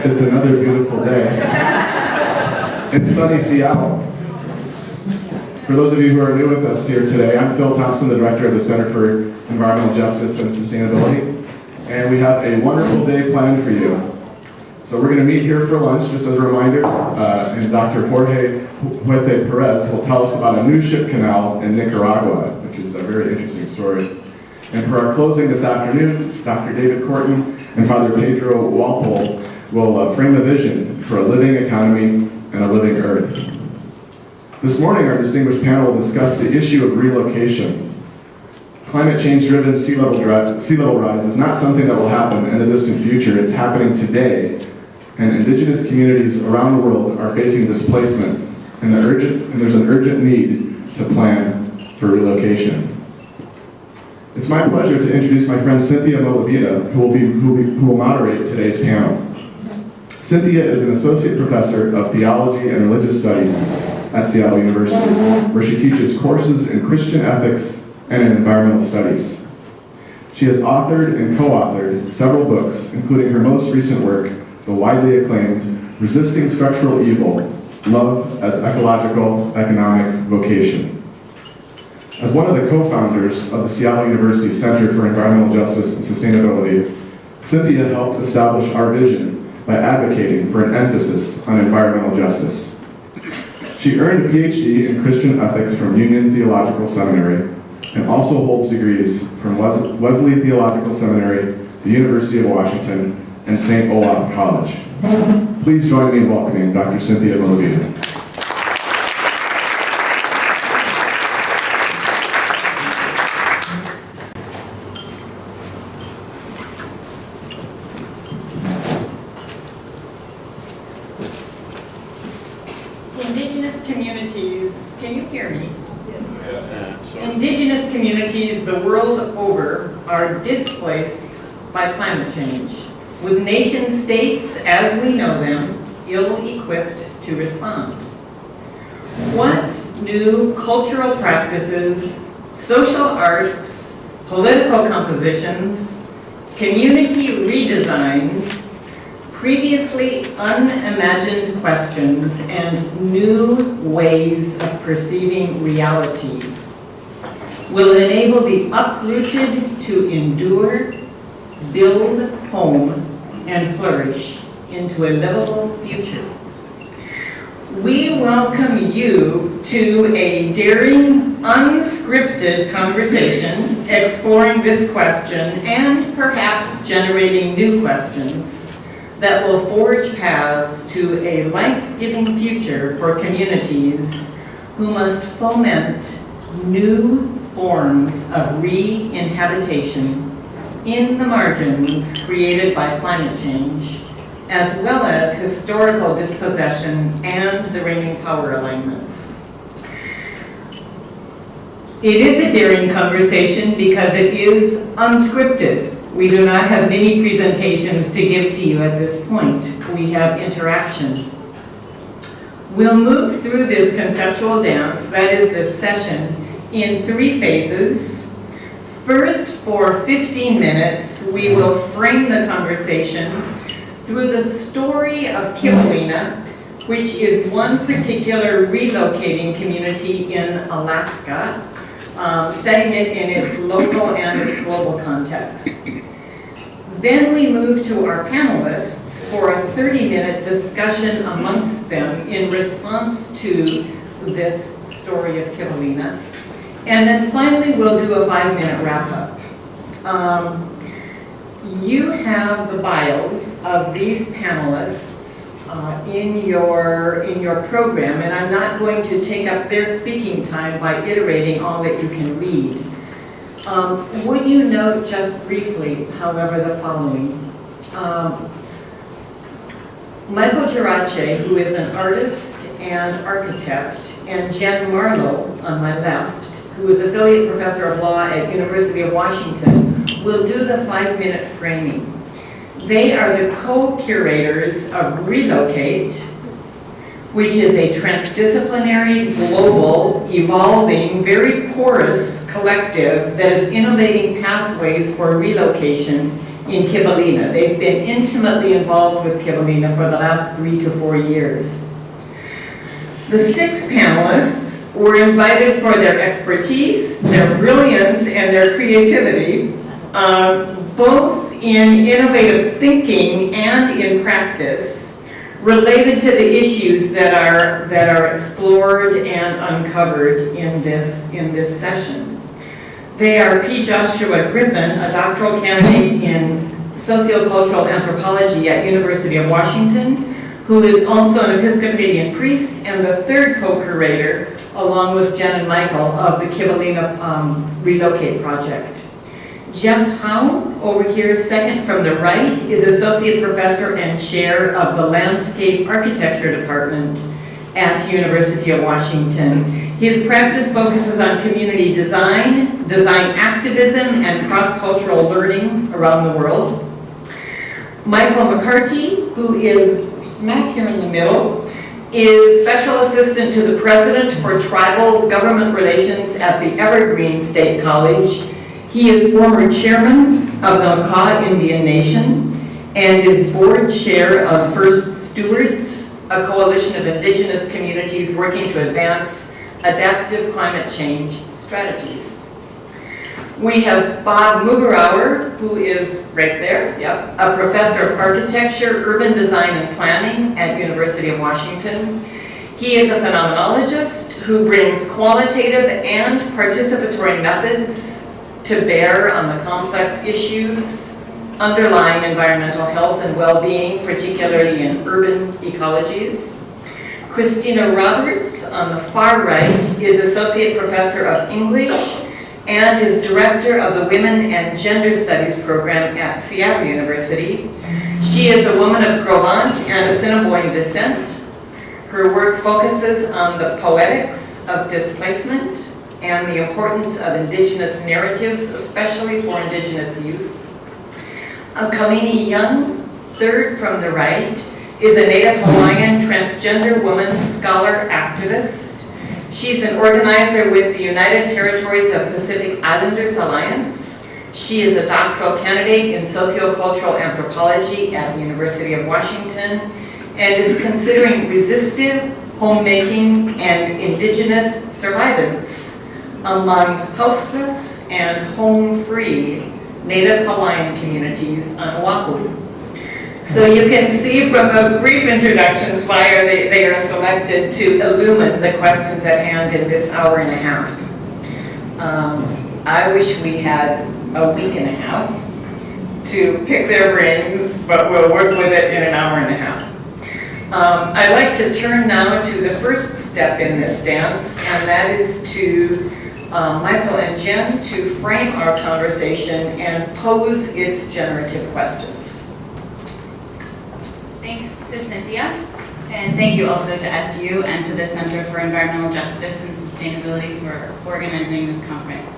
It's another beautiful day in sunny Seattle. For those of you who are new with us here today, I'm Phil Thompson, the Director of the Center for Environmental Justice and Sustainability, and we have a wonderful day planned for you. So we're going to meet here for lunch, just as a reminder, and Dr. Jorge Huete Perez will tell us about a new ship canal in Nicaragua, which is a very interesting story. And for our closing this afternoon, Dr. David Corton and Father Pedro Walpole will frame a vision for a living economy and a living earth. This morning, our distinguished panel will discuss the issue of relocation. Climate change-driven sea level rise is not something that will happen in the distant future. It's happening today, and indigenous communities around the world are facing displacement, and there's an urgent need to plan for relocation. It's my pleasure to introduce my friend Cynthia Molavita, who will moderate today's panel. Cynthia is an associate professor of theology and religious studies at Seattle University, where she teaches courses in Christian ethics and in environmental studies. She has authored and co-authored several books, including her most recent work, the widely acclaimed Resisting Structural Evil: Love as Ecological Economic Vocation. As one of the co-founders of the Seattle University Center for Environmental Justice and Sustainability, Cynthia helped establish our vision by advocating for an emphasis on environmental justice. She earned a PhD in Christian ethics from Union Theological Seminary and also holds degrees from Wesley Theological Seminary, the University of Washington, and St. Olaf College. Please join me in welcoming Dr. Cynthia Molavita. Indigenous communities, can you hear me? Yes. Indigenous communities the world over are displaced by climate change, with nation states as we know them ill-equipped to respond. What new cultural practices, social arts, political compositions, community redesigns, previously unimagined questions, and new ways of perceiving reality will enable the uprooted to endure, build home, and flourish into a livable future. We welcome you to a daring, unscripted conversation exploring this question and perhaps generating new questions that will forge paths to a life-giving future for communities who must foment new forms of re-inhabitation in the margins created by climate change, as well as historical dispossession and the reigning power alignments. It is a daring conversation because it is unscripted. We do not have many presentations to give to you at this point. We have interaction. We'll move through this conceptual dance, that is this session, in 3 phases. First, for 15 minutes, we will frame the conversation through the story of Kivalina, which is one particular relocating community in Alaska, setting it in its local and its global context. Then we move to our panelists for a 30-minute discussion amongst them in response to this story of Kivalina. And then finally, we'll do a 5-minute wrap-up. You have the bios of these panelists in your program, and I'm not going to take up their speaking time by iterating all that you can read. Would you note just briefly, however, the following. Michael Gerace, who is an artist and architect, and Jen Marlowe on my left, who is affiliate professor of law at University of Washington, will do the 5-minute framing. They are the co-curators of Relocate, which is a transdisciplinary, global, evolving, very porous collective that is innovating pathways for relocation in Kivalina. They've been intimately involved with Kivalina for the last 3 to 4 years. The 6 panelists were invited for their expertise, their brilliance, and their creativity, both in innovative thinking and in practice, related to the issues that are explored and uncovered in this session. They are P. Joshua Griffin, a doctoral candidate in sociocultural anthropology at University of Washington, who is also an Episcopalian priest and the third co-curator, along with Jen and Michael, of the Kivalina Relocate Project. Jeff Howe, over here, second from the right, is Associate Professor and Chair of the Landscape Architecture Department at University of Washington. His practice focuses on community design, design activism, and cross-cultural learning around the world. Michael McCarty, who is smack here in the middle, is Special Assistant to the President for Tribal Government Relations at the Evergreen State College. He is former chairman of the Makah Indian Nation and is board chair of First Stewards, a coalition of indigenous communities working to advance adaptive climate change strategies. We have Bob Mugerauer, who is right there, yep, a professor of architecture, urban design, and planning at University of Washington. He is a phenomenologist who brings qualitative and participatory methods to bear on the complex issues underlying environmental health and well-being, particularly in urban ecologies. Christina Roberts, on the far right, is Associate Professor of English and is Director of the Women and Gender Studies program at Seattle University. She is a woman of Provence and Assiniboine descent. Her work focuses on the poetics of displacement and the importance of Indigenous narratives, especially for Indigenous youth. Kalini Young, third from the right, is a Native Hawaiian transgender woman scholar activist. She's an organizer with the United Territories of Pacific Islanders Alliance. She is a doctoral candidate in sociocultural anthropology at the University of Washington and is considering resistive homemaking and Indigenous survivance among houseless and home-free Native Hawaiian communities on Oahu. So you can see from those brief introductions why they are selected to illumine the questions at hand in this hour and a half. I wish we had a week and a half to pick their brains, but we'll work with it in an hour and a half. I'd like to turn now to the first step in this dance, and that is to Michael and Jen to frame our conversation and pose its generative questions. Thanks to Cynthia, and thank you also to SU and to the Center for Environmental Justice and Sustainability for organizing this conference.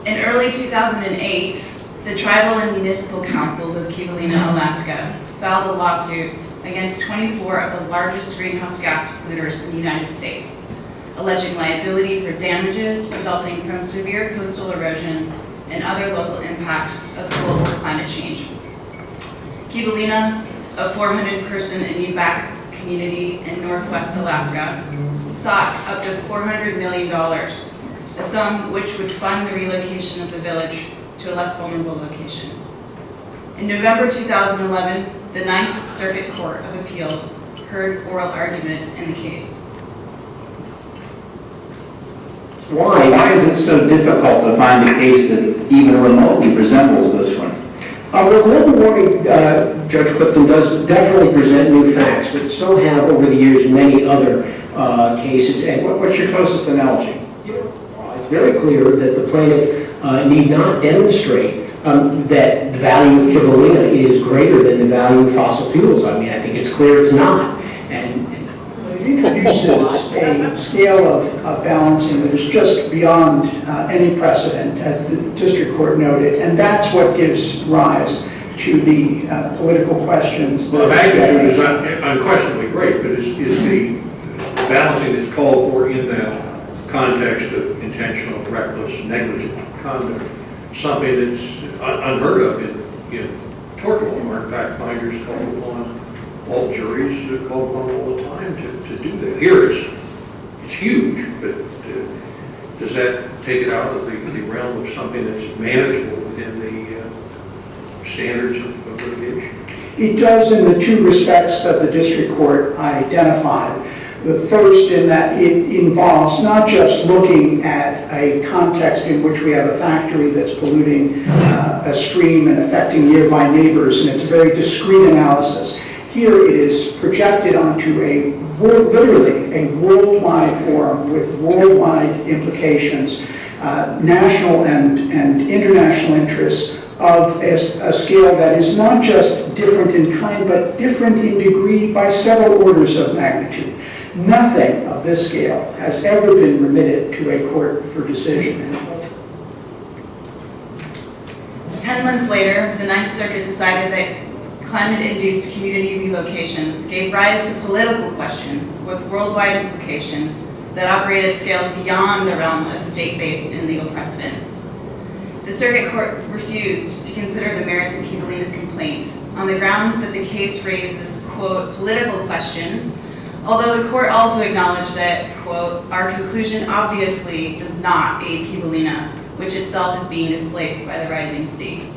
In early 2008, the tribal and municipal councils of Kivalina, Alaska, filed a lawsuit against 24 of the largest greenhouse gas polluters in the United States, alleging liability for damages resulting from severe coastal erosion and other local impacts of global climate change. Kivalina, a 400-person Inupiaq community in Northwest Alaska, sought up to $400 million, a sum which would fund the relocation of the village to a less vulnerable location. In November 2011, the Ninth Circuit Court of Appeals heard oral argument in the case. Why is it so difficult to find a case that even remotely resembles this one? Well, global warming, Judge Clifton, does definitely present new facts, but so have over the years many other cases. And what's your closest analogy? It's very clear that the plaintiff need not demonstrate that the value of Kivalina is greater than the value of fossil fuels. I mean, I think it's clear it's not. And it introduces a scale of balancing that is just beyond any precedent, as the district court noted, and that's what gives rise to the political questions. Well, the magnitude is unquestionably great, but is the balancing that's called for in that context of intentional, reckless, negligent conduct something that's unheard of in tort law. Our fact finders call upon all juries, call upon all the time to do that. Here it's huge, but does that take it out of the realm of something that's manageable within the standards of litigation? It does in the two respects that the district court identified. The first in that it involves not just looking at a context in which we have a factory that's polluting a stream and affecting nearby neighbors, and it's a very discrete analysis. Here it is projected onto literally a worldwide forum with worldwide implications, national and international interests of a scale that is not just different in kind, but different in degree by several orders of magnitude. Nothing of this scale has ever been remitted to a court for decision. 10 months later, the Ninth Circuit decided that climate-induced community relocations gave rise to political questions with worldwide implications that operate at scales beyond the realm of state-based and legal precedents. The Circuit Court refused to consider the merits of Kivalina's complaint on the grounds that the case raises, quote, political questions, although the court also acknowledged that, quote, our conclusion obviously does not aid Kivalina, which itself is being displaced by the rising sea.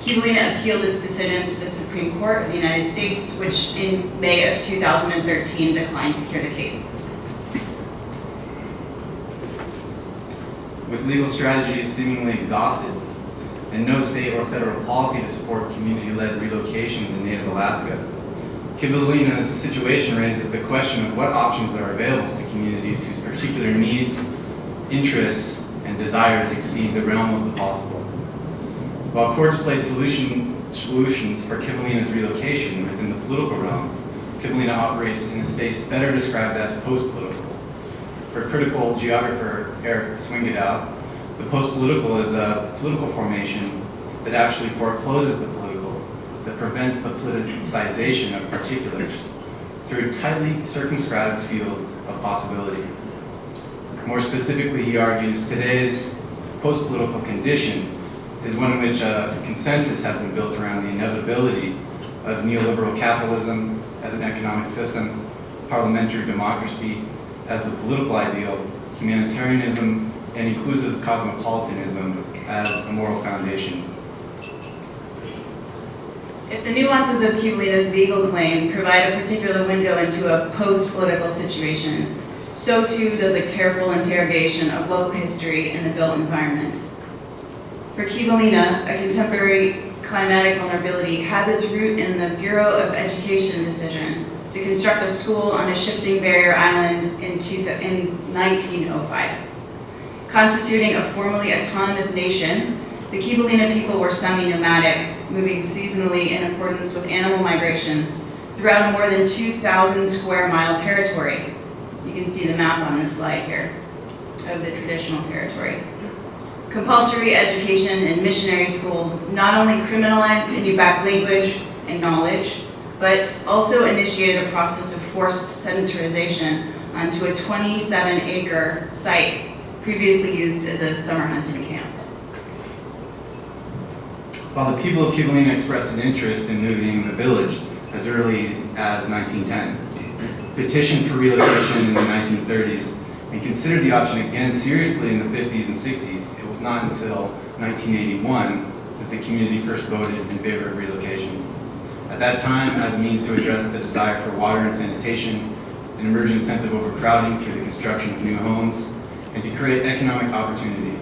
Kivalina appealed its decision to the Supreme Court of the United States, which in May of 2013 declined to hear the case. With legal strategies seemingly exhausted and no state or federal policy to support community-led relocations in native Alaska, Kivalina's situation raises the question of what options are available to communities whose particular needs, interests, and desires exceed the realm of the possible. While courts place solutions for Kivalina's relocation within the political realm, Kivalina operates in a space better described as post-political. For critical geographer Eric Swingadow, the post-political is a political formation that actually forecloses the political, that prevents the politicization of particulars through a tightly circumscribed field of possibility. More specifically, he argues, today's post-political condition is one in which a consensus has been built around the inevitability of neoliberal capitalism as an economic system, parliamentary democracy as the political ideal, humanitarianism, and inclusive cosmopolitanism as a moral foundation. If the nuances of Kivalina's legal claim provide a particular window into a post-political situation, so too does a careful interrogation of local history and the built environment. For Kivalina, a contemporary climatic vulnerability has its root in the Bureau of Education decision to construct a school on a shifting barrier island in 1905. Constituting a formally autonomous nation, the Kivalina people were semi-nomadic, moving seasonally in accordance with animal migrations throughout a more than 2,000 square mile territory. You can see the map on this slide here of the traditional territory. Compulsory education in missionary schools not only criminalized Inupiaq language and knowledge, but also initiated a process of forced sedentarization onto a 27-acre site previously used as a summer hunting camp. While the people of Kivalina expressed an interest in moving the village as early as 1910, petitioned for relocation in the 1930s, and considered the option again seriously in the 50s and 60s, it was not until 1981 that the community first voted in favor of relocation. At that time, as a means to address the desire for water and sanitation, an emerging sense of overcrowding through the construction of new homes, and to create economic opportunity.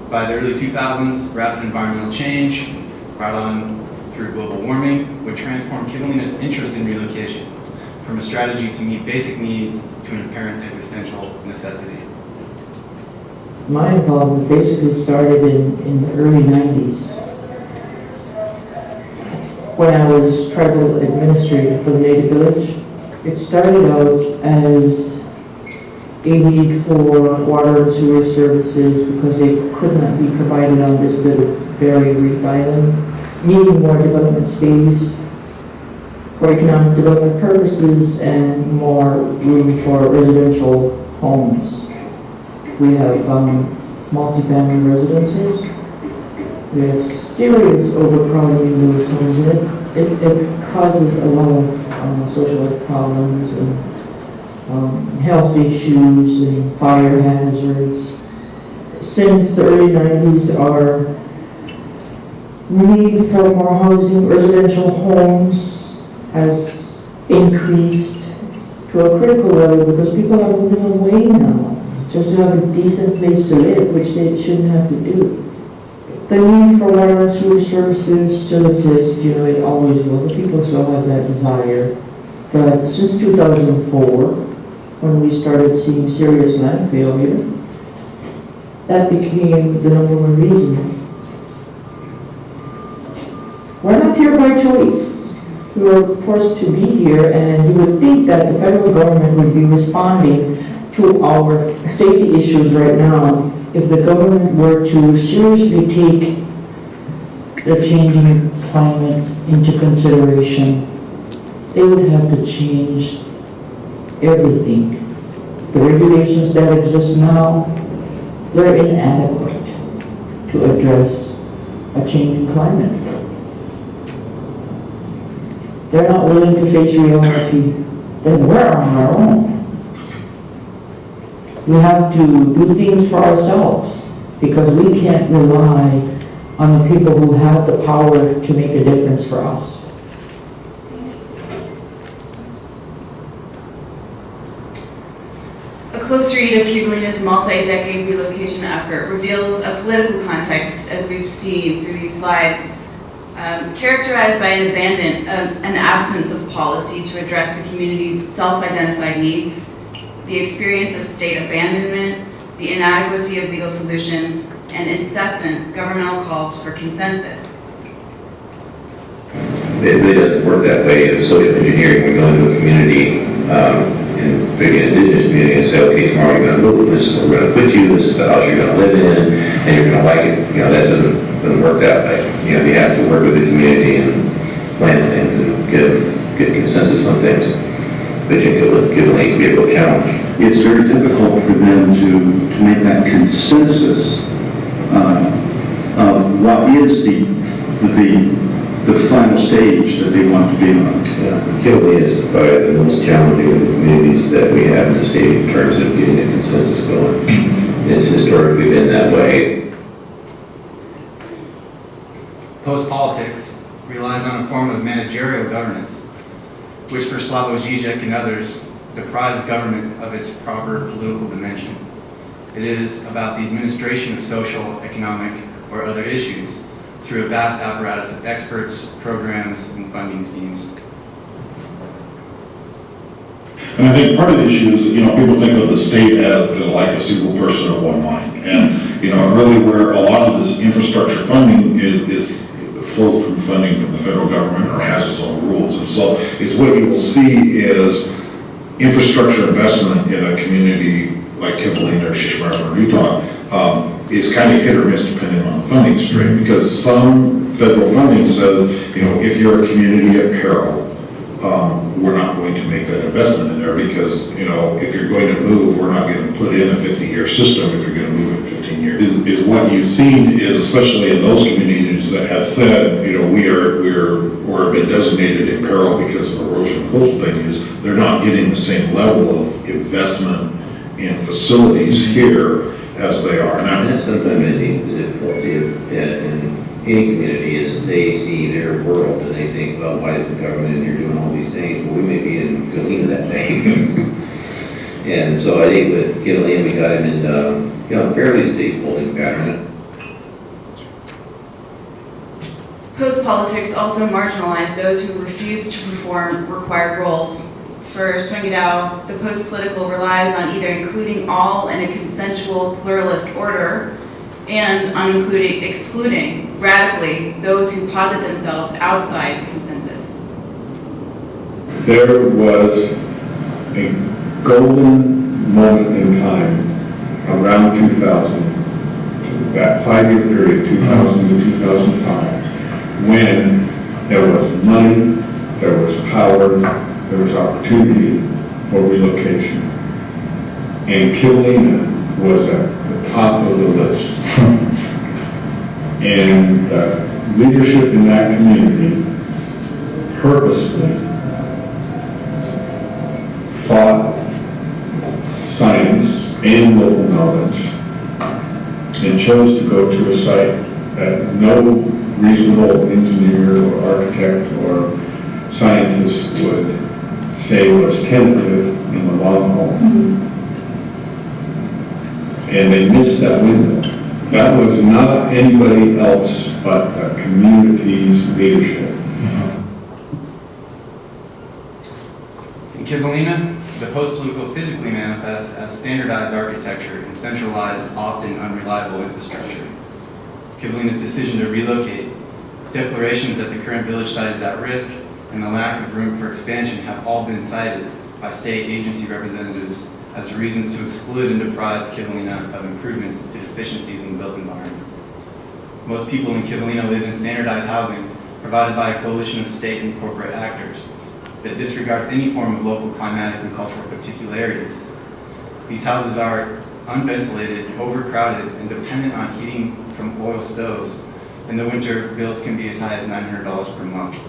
By the early 2000s, rapid environmental change, brought on through global warming, would transform Kivalina's interest in relocation from a strategy to meet basic needs to an apparent existential necessity. My involvement basically started in the early 90s when I was tribal administrator for the Native Village. It started out as a need for water and sewer services because they could not be provided on this little barrier reef island, needing more development space for economic development purposes and more room for residential homes. We have multi-family residences, We have serious overcrowding in those homes, and it causes a lot of social problems and health issues and fire hazards. Since the early 90s, our need for more housing, residential homes has increased to a critical level because people are moving away now just to have a decent place to live, which they shouldn't have to do. The need for water and sewer services still exists, it always will. The people still have that desire. But since 2004, when we started seeing serious land failure, that became the number one reason. We're not here by choice. We were forced to be here, and you would think that the federal government would be responding to our safety issues right now if the government were to seriously take the changing climate into consideration. They would have to change everything. The regulations that exist now, they're inadequate to address a changing climate. They're not willing to face reality, then we're on our own. We have to do things for ourselves because we can't rely on the people who have the power to make a difference for us. A close read of Kivalina's multi-decade relocation effort reveals a political context, as we've seen through these slides, characterized by an absence of policy to address the community's self-identified needs, the experience of state abandonment, the inadequacy of legal solutions, and incessant governmental calls for consensus. It really doesn't work that way. If social engineering, we go into a community, and maybe an indigenous community, and say, okay, tomorrow you're going to move, this is where we're going to put you, this is the house you're going to live in, and you're going to like it. That doesn't work that way. You have to work with the community and plan things and get consensus on things. But you give a real challenge. It's very difficult for them to make that consensus of what is the final stage that they want to be on. Kivalina is probably the most challenging of the communities that we have in the state in terms of getting a consensus going. It's historically been that way. Post-politics relies on a form of managerial governance, which for Slavoj Žižek and others deprives government of its proper political dimension. It is about the administration of social, economic, or other issues through a vast apparatus of experts, programs, and funding schemes. And I think part of the issue is, people think of the state as like a single person of one mind. And, really where a lot of this infrastructure funding is flow through funding from the federal government or has its own rules. And so it's what you will see is infrastructure investment in a community like Kivalina or Shishmaref or Utah is kind of hit or miss depending on the funding stream, because some federal funding says, if you're a community at peril, we're not going to make that investment in there because, if you're going to move, we're not going to put in a 50-year system if you're going to move in 15 years. Is what you've seen is, especially in those communities that have said, we're been designated in peril because of erosion and coastal thing, is they're not getting the same level of investment in facilities here as they are now. And that's sometimes the difficulty in any community is they see their world and they think, well, why is the government in here doing all these things? Well, we may be in Kivalina that day. And so I think with Kivalina, we got him in a fairly safe holding pattern. Post-politics also marginalized those who refused to perform required roles. For Swingedao, the post-political relies on either including all in a consensual pluralist order and on excluding radically those who posit themselves outside consensus. There was a golden moment in time around 2000, that 5-year period, 2000 to 2005, when there was money, there was power, there was opportunity for relocation. And Kivalina was at the top of the list. And leadership in that community purposely fought science and local knowledge and chose to go to a site that no reasonable engineer or architect or scientist would say was tentative in the long haul. And they missed that window. That was not anybody else but the community's leadership. In Kivalina, the post-political physically manifests as standardized architecture and centralized, often unreliable infrastructure. Kivalina's decision to relocate, declarations that the current village site is at risk, and the lack of room for expansion have all been cited by state agency representatives as reasons to exclude and deprive Kivalina of improvements to deficiencies in the built environment. Most people in Kivalina live in standardized housing provided by a coalition of state and corporate actors that disregards any form of local climatic and cultural particularities. These houses are unventilated, overcrowded, and dependent on heating from oil stoves. In the winter, bills can be as high as $900 per month.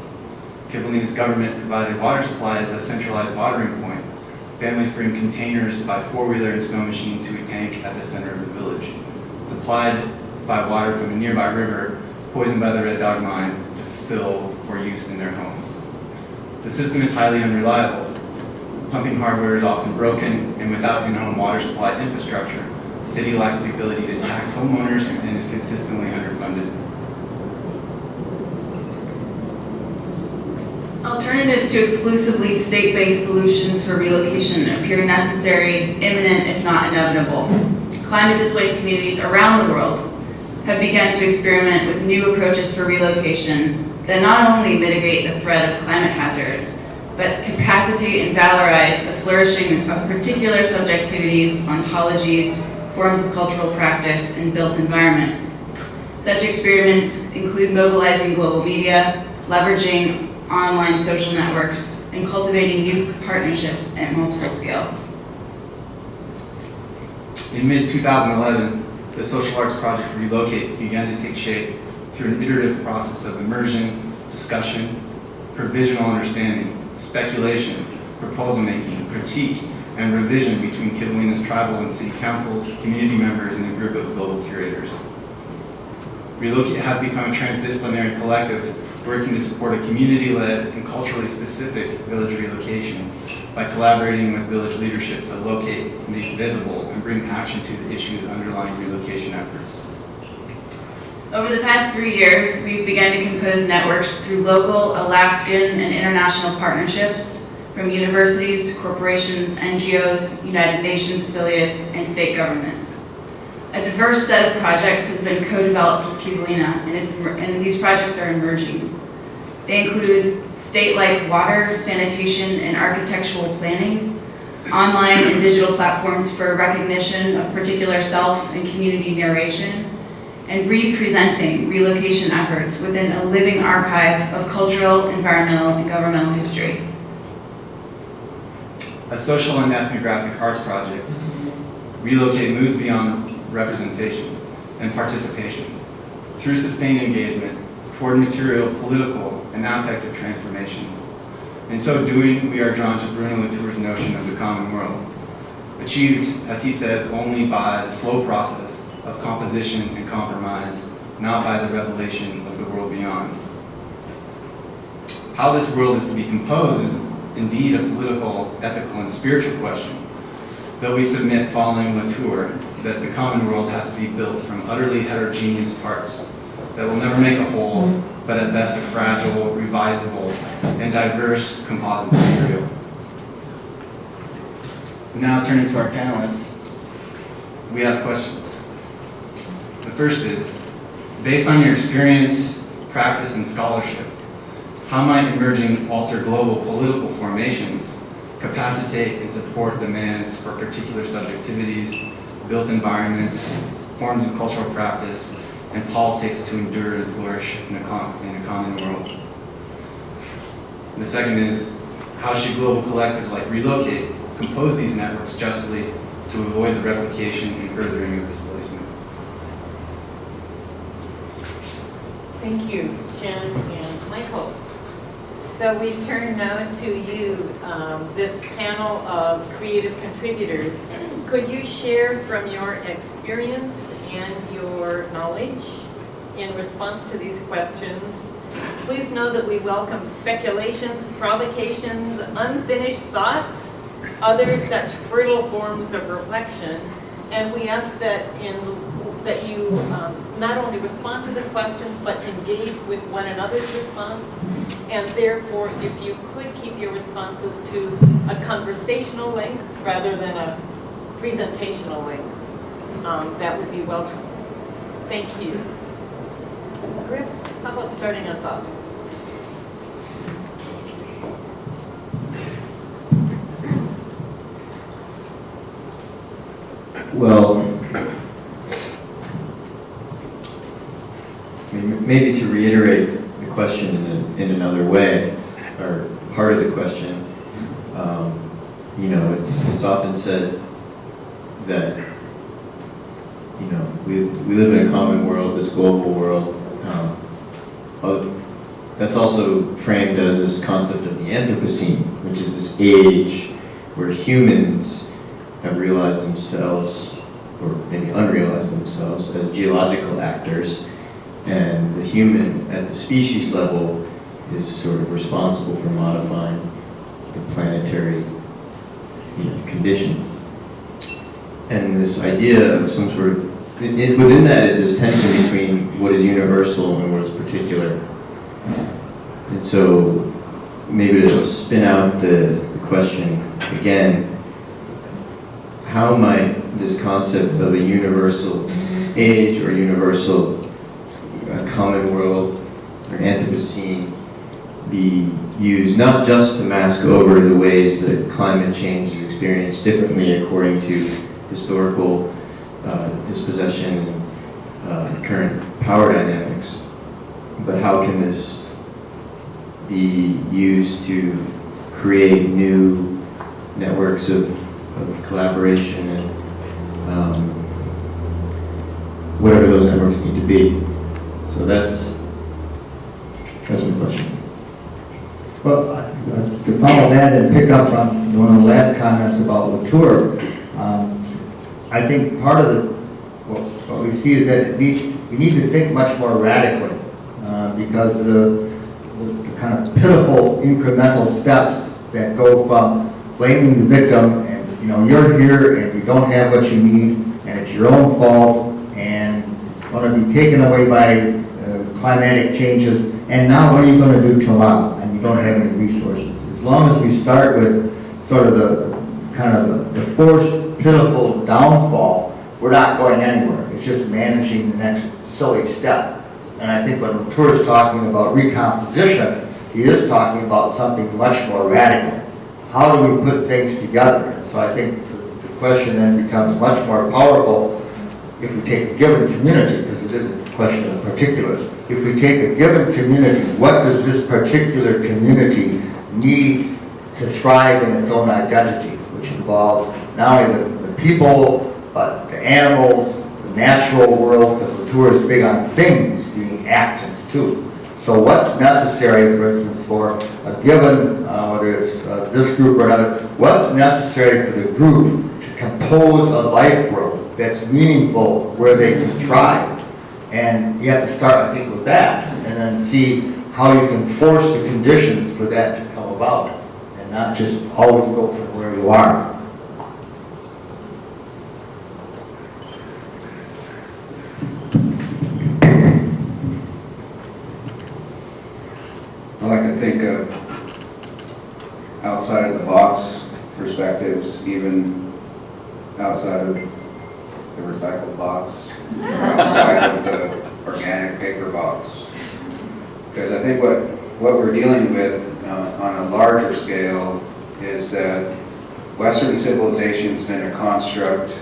Kivalina's government provided water supply as a centralized watering point. Families bring containers by four-wheeler and snow machine to a tank at the center of the village, supplied by water from a nearby river, poisoned by the Red Dog mine to fill for use in their homes. The system is highly unreliable. Pumping hardware is often broken, and without in-home water supply infrastructure, the city lacks the ability to tax homeowners and is consistently underfunded. Alternatives to exclusively state-based solutions for relocation appear necessary, imminent, if not inevitable. Climate-displaced communities around the world have begun to experiment with new approaches for relocation that not only mitigate the threat of climate hazards, but capacitate and valorize the flourishing of particular subjectivities, ontologies, forms of cultural practice, and built environments. Such experiments include mobilizing global media, leveraging online social networks, and cultivating new partnerships at multiple scales. In mid-2011, the Social Arts Project Relocate began to take shape through an iterative process of immersion, discussion, provisional understanding, speculation, proposal making, critique, and revision between Kivalina's tribal and city councils, community members, and a group of global curators. Relocate has become a transdisciplinary collective working to support a community-led and culturally specific village relocation by collaborating with village leadership to locate, make visible, and bring action to the issues underlying relocation efforts. Over the past 3 years, we've begun to compose networks through local, Alaskan, and international partnerships from universities, corporations, NGOs, United Nations affiliates, and state governments. A diverse set of projects has been co-developed with Kivalina, and these projects are emerging. They include state-like water, sanitation, and architectural planning, online and digital platforms for recognition of particular self and community narration, and representing relocation efforts within a living archive of cultural, environmental, and governmental history. A social and ethnographic arts project, Relocate moves beyond representation and participation through sustained engagement toward material, political, and affective transformation. In so doing, we are drawn to Bruno Latour's notion of the common world, achieved, as he says, only by the slow process of composition and compromise, not by the revelation of the world beyond. How this world is to be composed is indeed a political, ethical, and spiritual question, though we submit following Latour that the common world has to be built from utterly heterogeneous parts that will never make a whole, but at best a fragile, revisable, and diverse composite material. Now turning to our panelists, we have questions. The first is, based on your experience, practice, and scholarship, how might emerging alter global political formations capacitate and support demands for particular subjectivities, built environments, forms of cultural practice, and politics to endure and flourish in a common world? The second is, how should global collectives like Relocate compose these networks justly to avoid the replication and furthering of displacement? Thank you, Jen and Michael. So we turn now to you, this panel of creative contributors. Could you share from your experience and your knowledge in response to these questions? Please know that we welcome speculations, provocations, unfinished thoughts, other such fertile forms of reflection, and we ask that you not only respond to the questions, but engage with one another's response. And therefore, if you could keep your responses to a conversational length rather than a presentational length, that would be welcome. Thank you. Griff, how about starting us off? Well, maybe to reiterate the question in another way, or part of the question, it's often said that, we live in a common world, this global world. That's also framed as this concept of the Anthropocene, which is this age where humans have realized themselves, or maybe unrealized themselves, as geological actors, and the human at the species level is sort of responsible for modifying the planetary condition. And this idea of some sort of, within that is this tension between what is universal and what is particular. And so maybe to spin out the question again, how might this concept of a universal age or universal common world or Anthropocene be used not just to mask over the ways that climate change is experienced differently according to historical dispossession and current power dynamics, but how can this be used to create new networks of collaboration and whatever those networks need to be. So that's my question. Well, to follow that and pick up from one of the last comments about Latour, I think part of what we see is that we need to think much more radically because the kind of pitiful incremental steps that go from blaming the victim and you're here and you don't have what you need and it's your own fault and it's going to be taken away by climatic changes, and now what are you going to do tomorrow? And you don't have any resources. As long as we start with sort of the forced, pitiful downfall, we're not going anywhere. It's just managing the next silly step. And I think when Latour is talking about recomposition, he is talking about something much more radical. How do we put things together? And so I think the question then becomes much more powerful if we take a given community, because it isn't a question of particulars. If we take a given community, what does this particular community need to thrive in its own identity, which involves not only the people, but the animals, the natural world, because Latour is big on things being actants too. So what's necessary, for instance, for a given, whether it's this group or another, what's necessary for the group to compose a life world that's meaningful, where they can thrive? And you have to start, I think, with that, and then see how you can force the conditions for that to come about, and not just always go from where you are. I like to think of outside of the box perspectives, even outside of the recycled box, outside of the organic paper box. Because I think what we're dealing with on a larger scale is that Western civilization's been a construct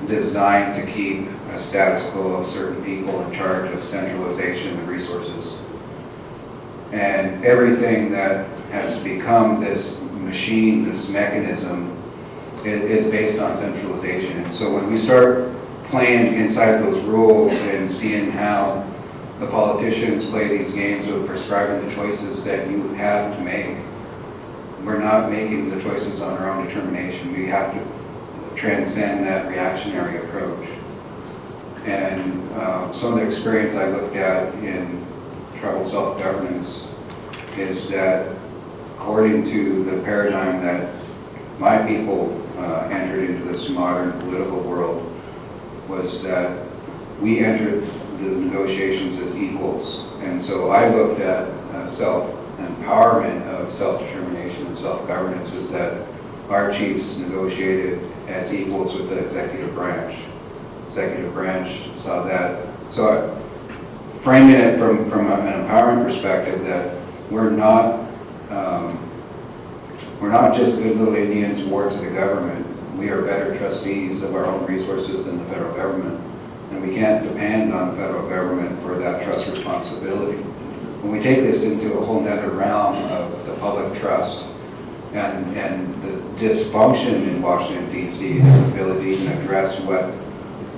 designed to keep a status quo of certain people in charge of centralization of resources. And everything that has become this machine, this mechanism, is based on centralization. And so when we start playing inside those rules and seeing how the politicians play these games of prescribing the choices that you have to make. We're not making the choices on our own determination. We have to transcend that reactionary approach. And some of the experience I looked at in tribal self-governance is that according to the paradigm that my people entered into this modern political world, was that we entered the negotiations as equals. And so I looked at self-empowerment of self-determination and self-governance as that our chiefs negotiated as equals with the executive branch. Executive branch saw that. So I framed it from an empowerment perspective that we're not just good little Indians wards of the government. We are better trustees of our own resources than the federal government. And we can't depend on the federal government for that trust responsibility. When we take this into a whole nother realm of the public trust and the dysfunction in Washington, D.C., its ability to address what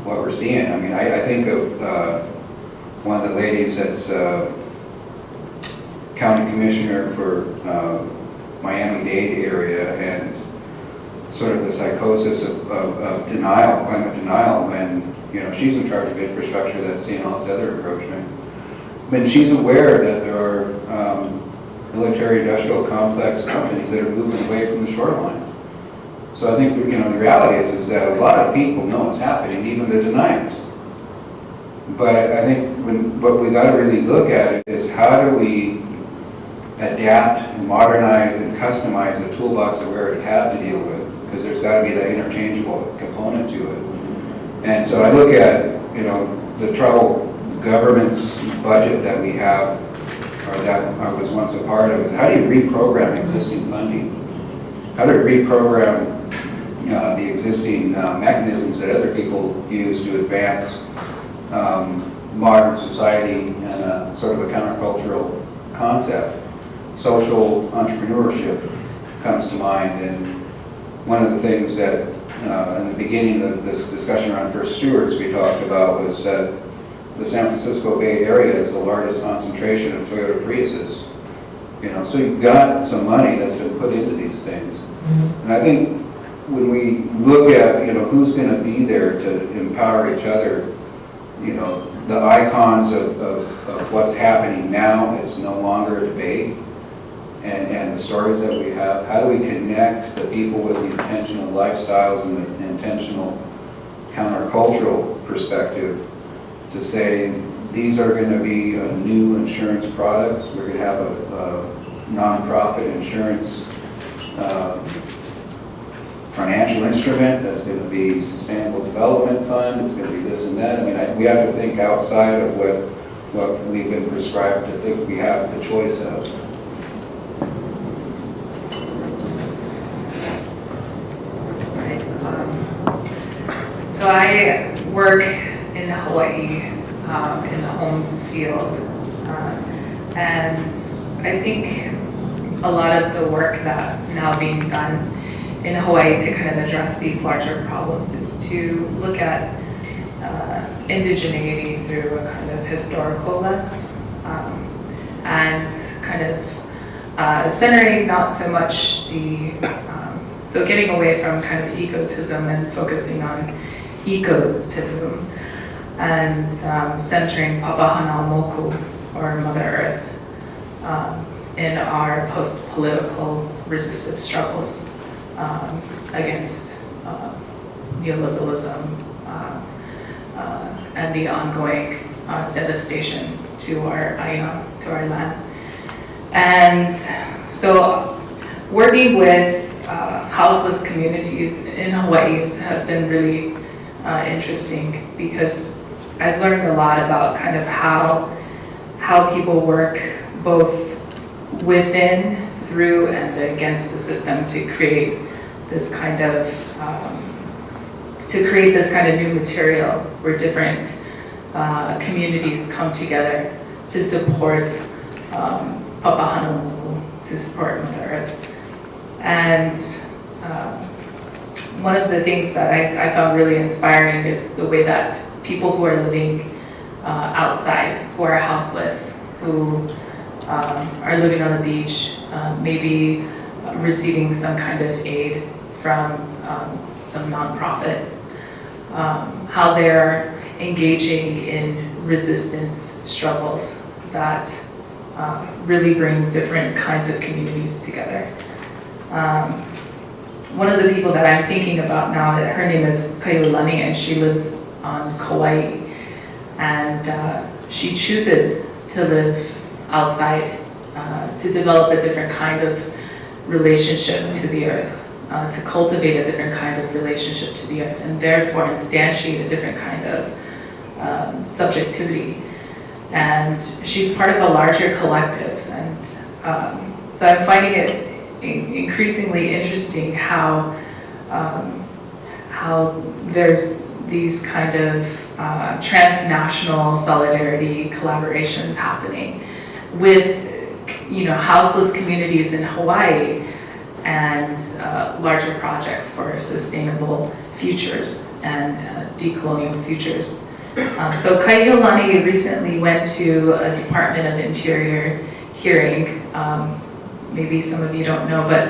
we're seeing. I mean, I think of one of the ladies that's county commissioner for Miami-Dade area, and sort of the psychosis of denial, climate denial, when she's in charge of infrastructure that's seeing all this other encroachment. But she's aware that there are military-industrial complex companies that are moving away from the shoreline. So I think the reality is that a lot of people know it's happening, even the deniers. But I think what we got to really look at is how do we adapt and modernize and customize the toolbox that we already have to deal with, because there's got to be that interchangeable component to it. And so I look at the tribal government's budget that we have, or that I was once a part of. How do you reprogram existing funding? How do you reprogram the existing mechanisms that other people use to advance modern society and sort of a countercultural concept? Social entrepreneurship comes to mind, and one of the things that in the beginning of this discussion around First Stewards we talked about was that the San Francisco Bay Area is the largest concentration of Toyota Priuses. So you've got some money that's been put into these things. And I think when we look at who's going to be there to empower each other, the icons of what's happening now, it's no longer a debate. And the stories that we have, how do we connect the people with the intentional lifestyles and the intentional countercultural perspective to say these are going to be new insurance products. We're going to have a nonprofit insurance financial instrument that's going to be Sustainable Development Fund. It's going to be this and that. I mean, we have to think outside of what we've been prescribed to think we have the choice of. So I work in Hawaii in the home field, and I think a lot of the work that's now being done in Hawaii to kind of address these larger problems is to look at indigeneity through a kind of historical lens, and kind of centering not so much so getting away from kind of egotism and focusing on ecotism, and centering Papahanaumoku, or Mother Earth, in our post-political resistive struggles against neoliberalism and the ongoing devastation to our land. And so working with houseless communities in Hawaii has been really interesting, because I've learned a lot about kind of how people work both within, through, and against the system to create this kind of new material where different communities come together to support Papahanaumoku, to support Mother Earth. And one of the things that I found really inspiring is the way that people who are living outside who are houseless, who are living on the beach, maybe receiving some kind of aid from some nonprofit, how they're engaging in resistance struggles that really bring different kinds of communities together. One of the people that I'm thinking about now, her name is Kaiulani, and she lives on Kauai, and she chooses to live outside, to develop a different kind of relationship to the earth, to cultivate a different kind of relationship to the earth, and therefore instantiate a different kind of subjectivity. And she's part of a larger collective, and so I'm finding it increasingly interesting how there's these kind of transnational solidarity collaborations happening with, houseless communities in Hawaii and larger projects for sustainable futures and decolonial futures. So Kaiulani recently went to a Department of Interior hearing. Maybe some of you don't know, but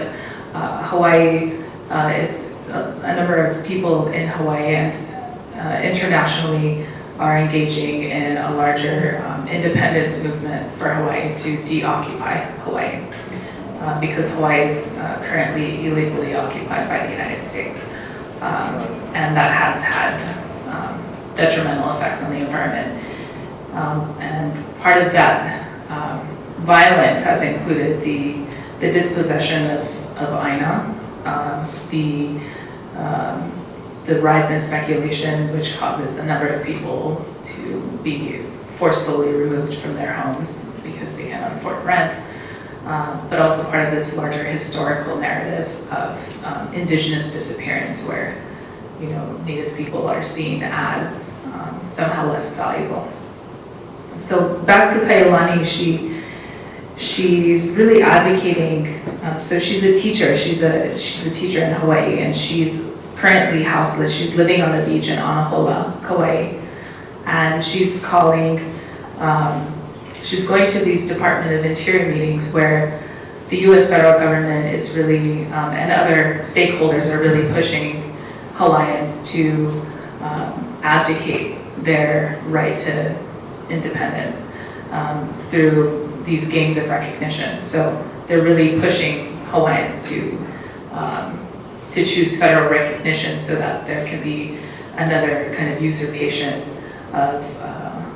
Hawaii is a number of people in Hawaii and internationally are engaging in a larger independence movement for Hawaii to de-occupy Hawaii because Hawaii is currently illegally occupied by the United States. And that has had detrimental effects on the environment. And part of that violence has included the dispossession of Aina, the rise in speculation, which causes a number of people to be forcefully removed from their homes because they cannot afford rent, but also part of this larger historical narrative of indigenous disappearance where, Native people are seen as somehow less valuable. So back to Kaiulani, she's really advocating, so she's a teacher, she's a teacher in Hawaii, and she's currently houseless. She's living on the beach in Anahola, Kauai, and she's calling, she's going to these Department of Interior meetings where the US federal government is really, and other stakeholders are really pushing Hawaiians to abdicate their right to independence through these games of recognition. So they're really pushing Hawaiians to choose federal recognition so that there can be another kind of usurpation of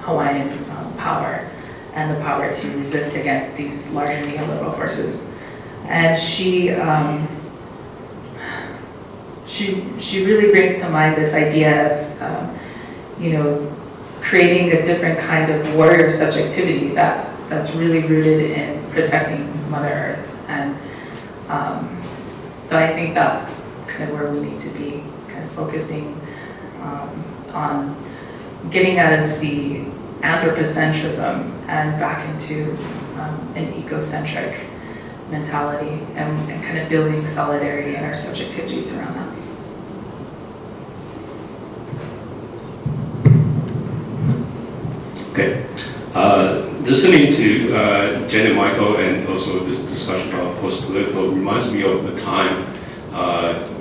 Hawaiian power and the power to resist against these larger neoliberal forces. And she really brings to mind this idea of, creating a different kind of warrior subjectivity that's really rooted in protecting Mother Earth. And so I think that's kind of where we need to be, kind of focusing on getting out of the anthropocentrism and back into an ecocentric mentality and kind of building solidarity and our subjectivities around that. Okay. Listening to Jen and Michael and also this discussion about post-political reminds me of a time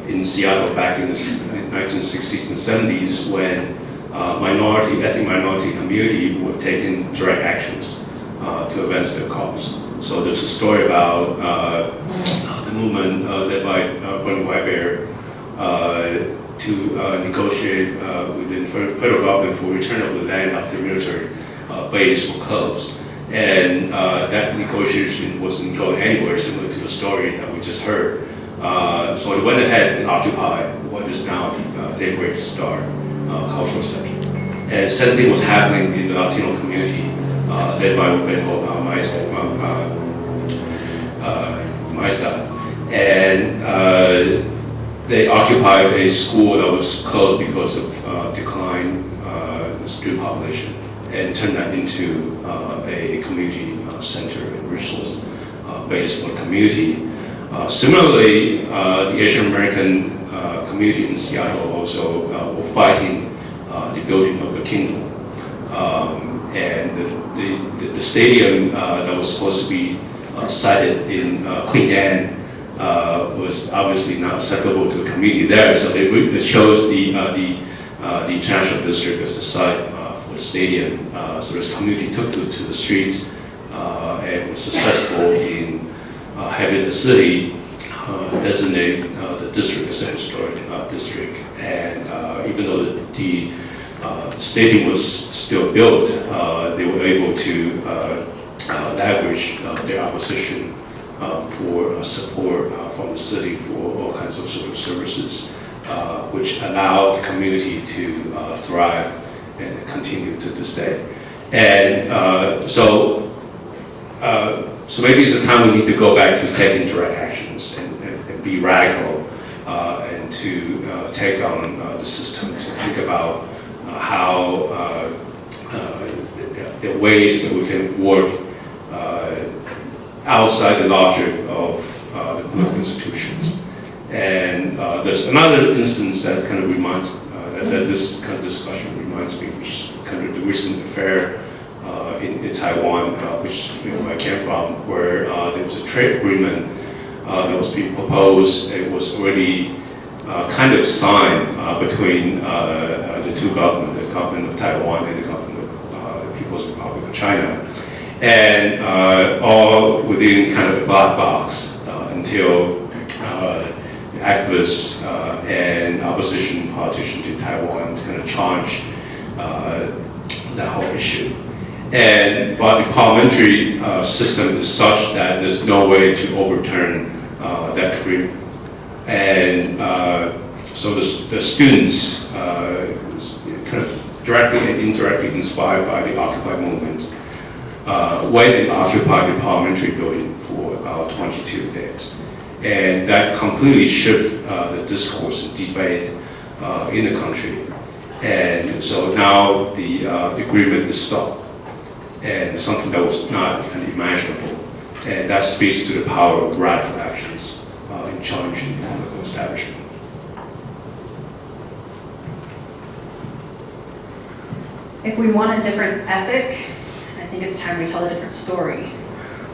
in Seattle back in the 1960s and 70s when ethnic minority community were taking direct actions to advance their cause. So there's a story about the movement led by Bernie Whitebear to negotiate with the federal government for return of the land after military base were closed. And that negotiation wasn't going anywhere, similar to the story that we just heard. So they went ahead and occupied what is now Daybreak Star Cultural Center. And same thing was happening in the Latino community, led by Roberto Maestra. And they occupied a school that was closed because of decline student population, and turned that into a community center and resource base for the community. Similarly, the Asian American community in Seattle also were fighting the building of the kingdom. And the stadium that was supposed to be sited in Queen Anne was obviously not acceptable to the community there, so they chose the international district as the site for the stadium. So the community took to the streets and was successful in having the city designate the district as a historic district. And even though the stadium was still built, they were able to leverage their opposition for support from the city for all kinds of social services, which allowed the community to thrive and continue to this day. And so maybe it's a time we need to go back to taking direct actions and be radical and to take on the system, to think about how the ways that we can work outside the logic of the political institutions. And there's another instance that kind of reminds, that this kind of discussion reminds me, which is kind of the recent affair in Taiwan, which I came from, where there was a trade agreement that was being proposed. It was already kind of signed between the two governments, the government of Taiwan and the government of the People's Republic of China. And all within kind of a black box until the activists and opposition politicians in Taiwan kind of challenged that whole issue. But the parliamentary system is such that there's no way to overturn that agreement. And so the students, kind of directly and indirectly inspired by the Occupy movement, went and occupied the parliamentary building for about 22 days. And that completely shifted the discourse and debate in the country. And so now the agreement is stopped, and something that was not kind of imaginable. And that speaks to the power of radical actions in challenging the political establishment. If we want a different ethic, I think it's time we tell a different story.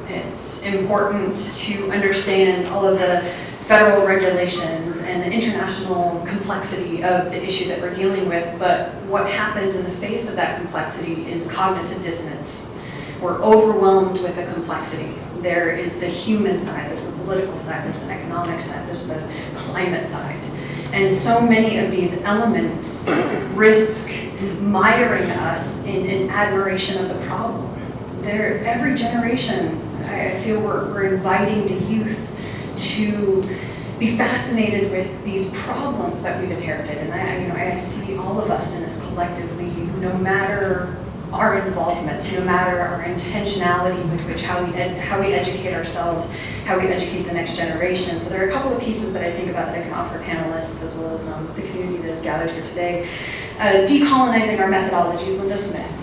It's important to understand all of the federal regulations and the international complexity of the issue that we're dealing with, but what happens in the face of that complexity is cognitive dissonance. We're overwhelmed with the complexity. There is the human side, there's the political side, there's the economic side, there's the climate side. And so many of these elements risk miring us in admiration of the problem. Every generation, I feel we're inviting the youth to be fascinated with these problems that we've inherited. And I see all of us in this collectively, no matter our involvement, no matter our intentionality with which how we educate ourselves, how we educate the next generation. So there are a couple of pieces that I think about that I can offer panelists as well as the community that is gathered here today. Decolonizing our methodologies, Linda Smith.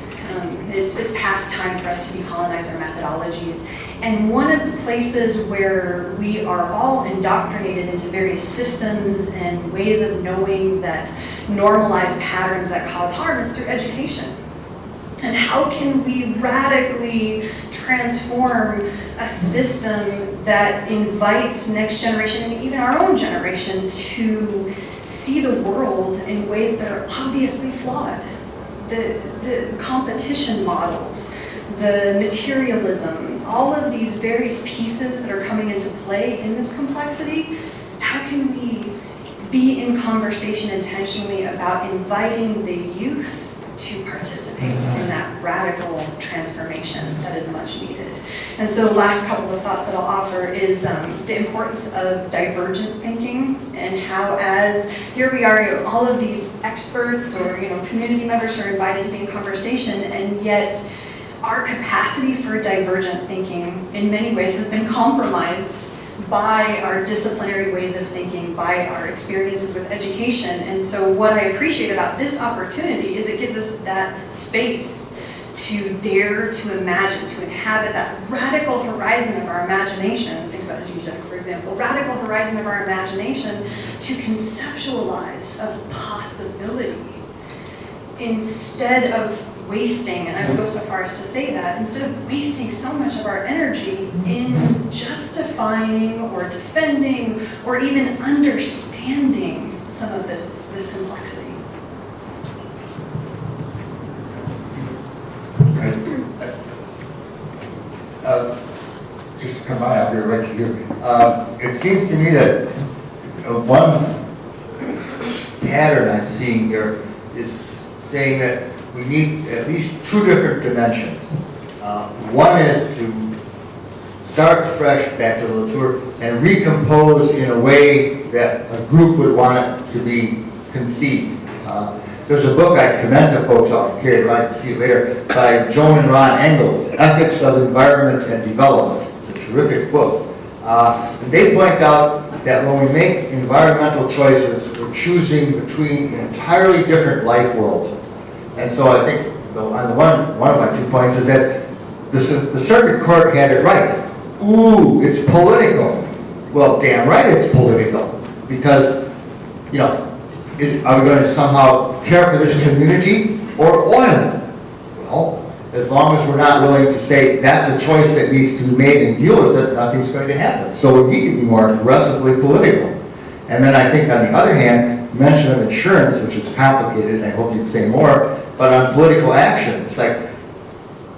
It's past time for us to decolonize our methodologies. And one of the places where we are all indoctrinated into various systems and ways of knowing that normalize patterns that cause harm is through education. And how can we radically transform a system that invites next generation and even our own generation to see the world in ways that are obviously flawed? The competition models, the materialism, all of these various pieces that are coming into play in this complexity, how can we be in conversation intentionally about inviting the youth to participate in that radical transformation that is much needed? And so the last couple of thoughts that I'll offer is the importance of divergent thinking, and how, as here we are, all of these experts or community members are invited to be in conversation, and yet our capacity for divergent thinking in many ways has been compromised by our disciplinary ways of thinking, by our experiences with education. And so what I appreciate about this opportunity is it gives us that space to dare to imagine, to inhabit that radical horizon of our imagination. Think about Zizek, for example. Radical horizon of our imagination to conceptualize of possibility instead of wasting, and I would go so far as to say that, instead of wasting so much of our energy in justifying or defending or even understanding some of this complexity. Just to come on out here right to you. It seems to me that one pattern I'm seeing here is saying that we need at least two different dimensions. One is to start fresh back to Latour and recompose in a way that a group would want it to be conceived. There's a book I commend to folks, I'll carry it around and see it later, by Joan and Ron Engels, Ethics of Environment and Development. It's a terrific book. And they point out that when we make environmental choices, we're choosing between entirely different life worlds. And so I think on the one of my 2 points is that the circuit court had it right. Ooh, it's political. Well, damn right it's political. Because, you know, are we going to somehow care for this community or oil? Well, as long as we're not willing to say that's a choice that needs to be made and deal with it, nothing's going to happen. So we need to be more aggressively political. And then I think on the other hand, mention of insurance, which is complicated, and I hope you'd say more, but on political action, it's like,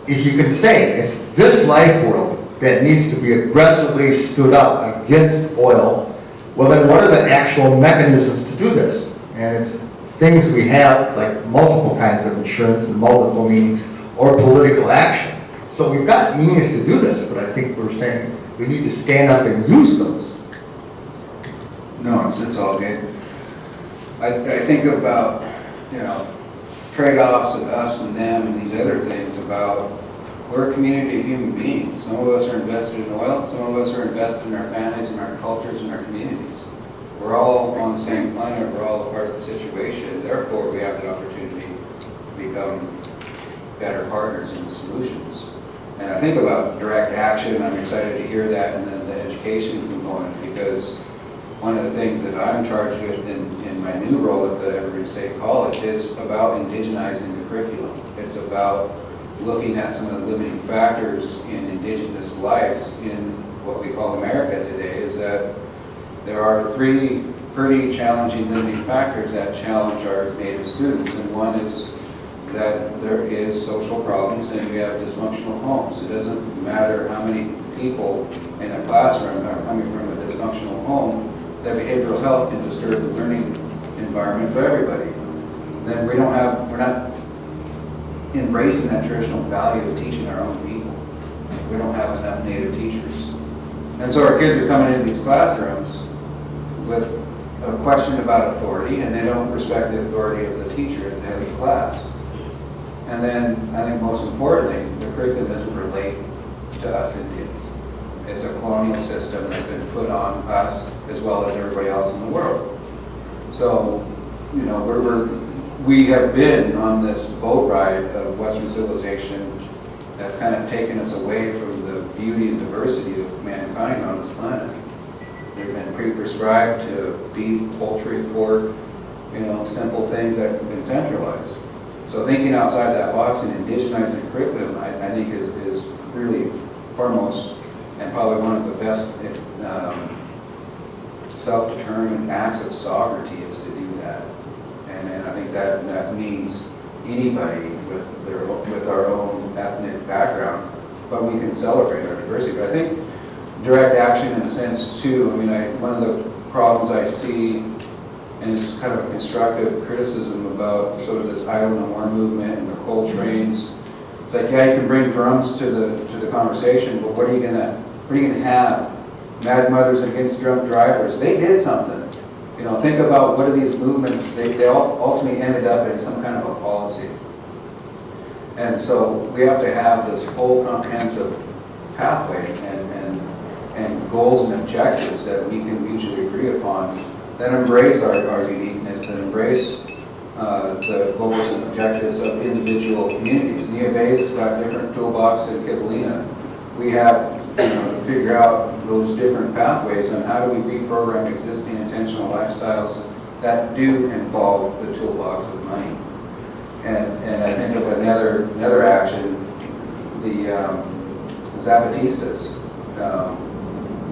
if you could say it's this life world that needs to be aggressively stood up against oil, well then what are the actual mechanisms to do this? And it's things we have, like multiple kinds of insurance and multiple means, or political action. So we've got means to do this, but I think we're saying we need to stand up and use those. No, it's all good. I think about, you know, trade-offs of us and them and these other things about we're a community of human beings. Some of us are invested in oil, some of us are invested in our families and our cultures and our communities. We're all on the same planet, we're all a part of the situation, therefore we have the opportunity to become better partners in the solutions. And I think about direct action, I'm excited to hear that, and then the education component, because one of the things that I'm charged with in my new role at the Evergreen State College is about indigenizing the curriculum. It's about looking at some of the limiting factors in indigenous lives in what we call America today, is that there are 3 pretty challenging limiting factors that challenge our Native students. And one is that there is social problems and we have dysfunctional homes. It doesn't matter how many people in a classroom are coming from a dysfunctional home, that behavioral health can disturb the learning environment for everybody. Then we're not embracing that traditional value of teaching our own people. We don't have enough Native teachers. And so our kids are coming into these classrooms with a question about authority, and they don't respect the authority of the teacher at the head of the class. And then, I think most importantly, the curriculum doesn't relate to us Indians. It's a colonial system that's been put on us as well as everybody else in the world. So, you know, we have been on this boat ride of Western civilization that's kind of taken us away from the beauty and diversity of mankind on this planet. We've been pre-prescribed to beef, poultry, pork, you know, simple things that have been centralized. So thinking outside that box and indigenizing curriculum, I think is really foremost and probably one of the best self-determined acts of sovereignty is to do that. And I think that means anybody with our own ethnic background, but we can celebrate our diversity. But I think direct action in a sense too, I mean, one of the problems I see, and it's kind of a constructive criticism about sort of this Idle No More movement and the coal trains. It's like, yeah, you can bring drums to the conversation, but what are you gonna have? Mad Mothers Against Drunk Drivers. They did something. You know, think about what are these movements, they all ultimately ended up in some kind of a policy. And so we have to have this whole comprehensive pathway and goals and objectives that we can mutually agree upon that embrace our uniqueness and embrace the goals and objectives of individual communities. Nia Bay's got different toolbox than Kivalina. We have, you know, to figure out those different pathways on how do we reprogram existing intentional lifestyles that do involve the toolbox of money. And I think with another action, the Zapatistas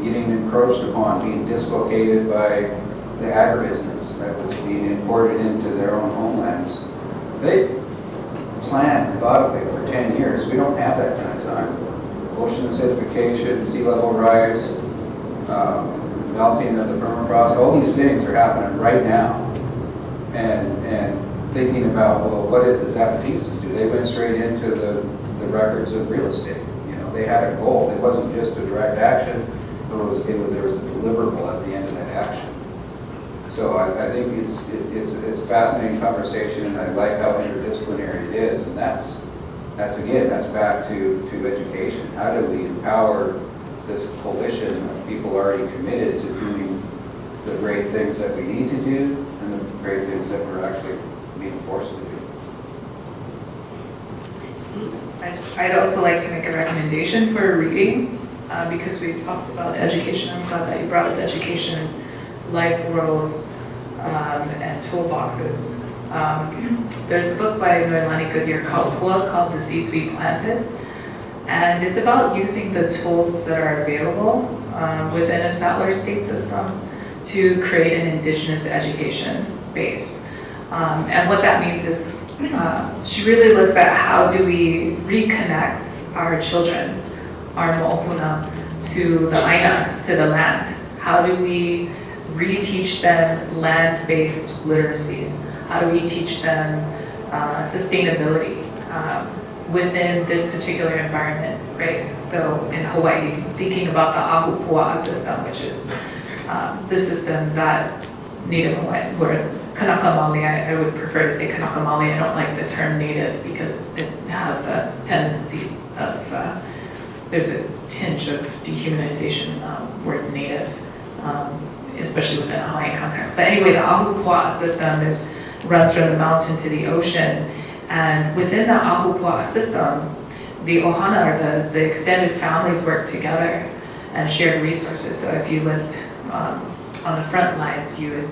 getting encroached upon, being dislocated by the agribusiness that was being imported into their own homelands. They planned methodically for 10 years. We don't have that kind of time. Ocean acidification, sea level rise, melting of the permafrost, all these things are happening right now. And thinking about, well, what did the Zapatistas do? They went straight into the records of real estate. You know, they had a goal. It wasn't just a direct action. There was a deliverable at the end of that action. So I think it's a fascinating conversation, and I like how interdisciplinary it is. And that's back to education. How do we empower this coalition of people already committed to doing the great things that we need to do and the great things that we're actually being forced to do? I'd also like to make a recommendation for reading, because we talked about education. I'm glad that you brought up education, life worlds, and toolboxes. There's a book by Noelani Goodyear called The Seeds We Planted. And it's about using the tools that are available within a settler state system to create an indigenous education base. And what that means is she really looks at how do we reconnect our children, our mo'opuna, to the aina, to the land. How do we reteach them land-based literacies? How do we teach them sustainability within this particular environment, right? So in Hawaii, thinking about the Ahupua'a system, which is the system that Native Hawaiian, or Kanaka Maoli, I would prefer to say Kanaka Maoli. I don't like the term Native because it has a tendency of, there's a tinge of dehumanization word Native, especially within a Hawaiian context. But anyway, the Ahupua'a system runs from the mountain to the ocean. And within the Ahupua'a system, the ohana, or the extended families, work together and shared resources. So if you lived on the front lines, you would,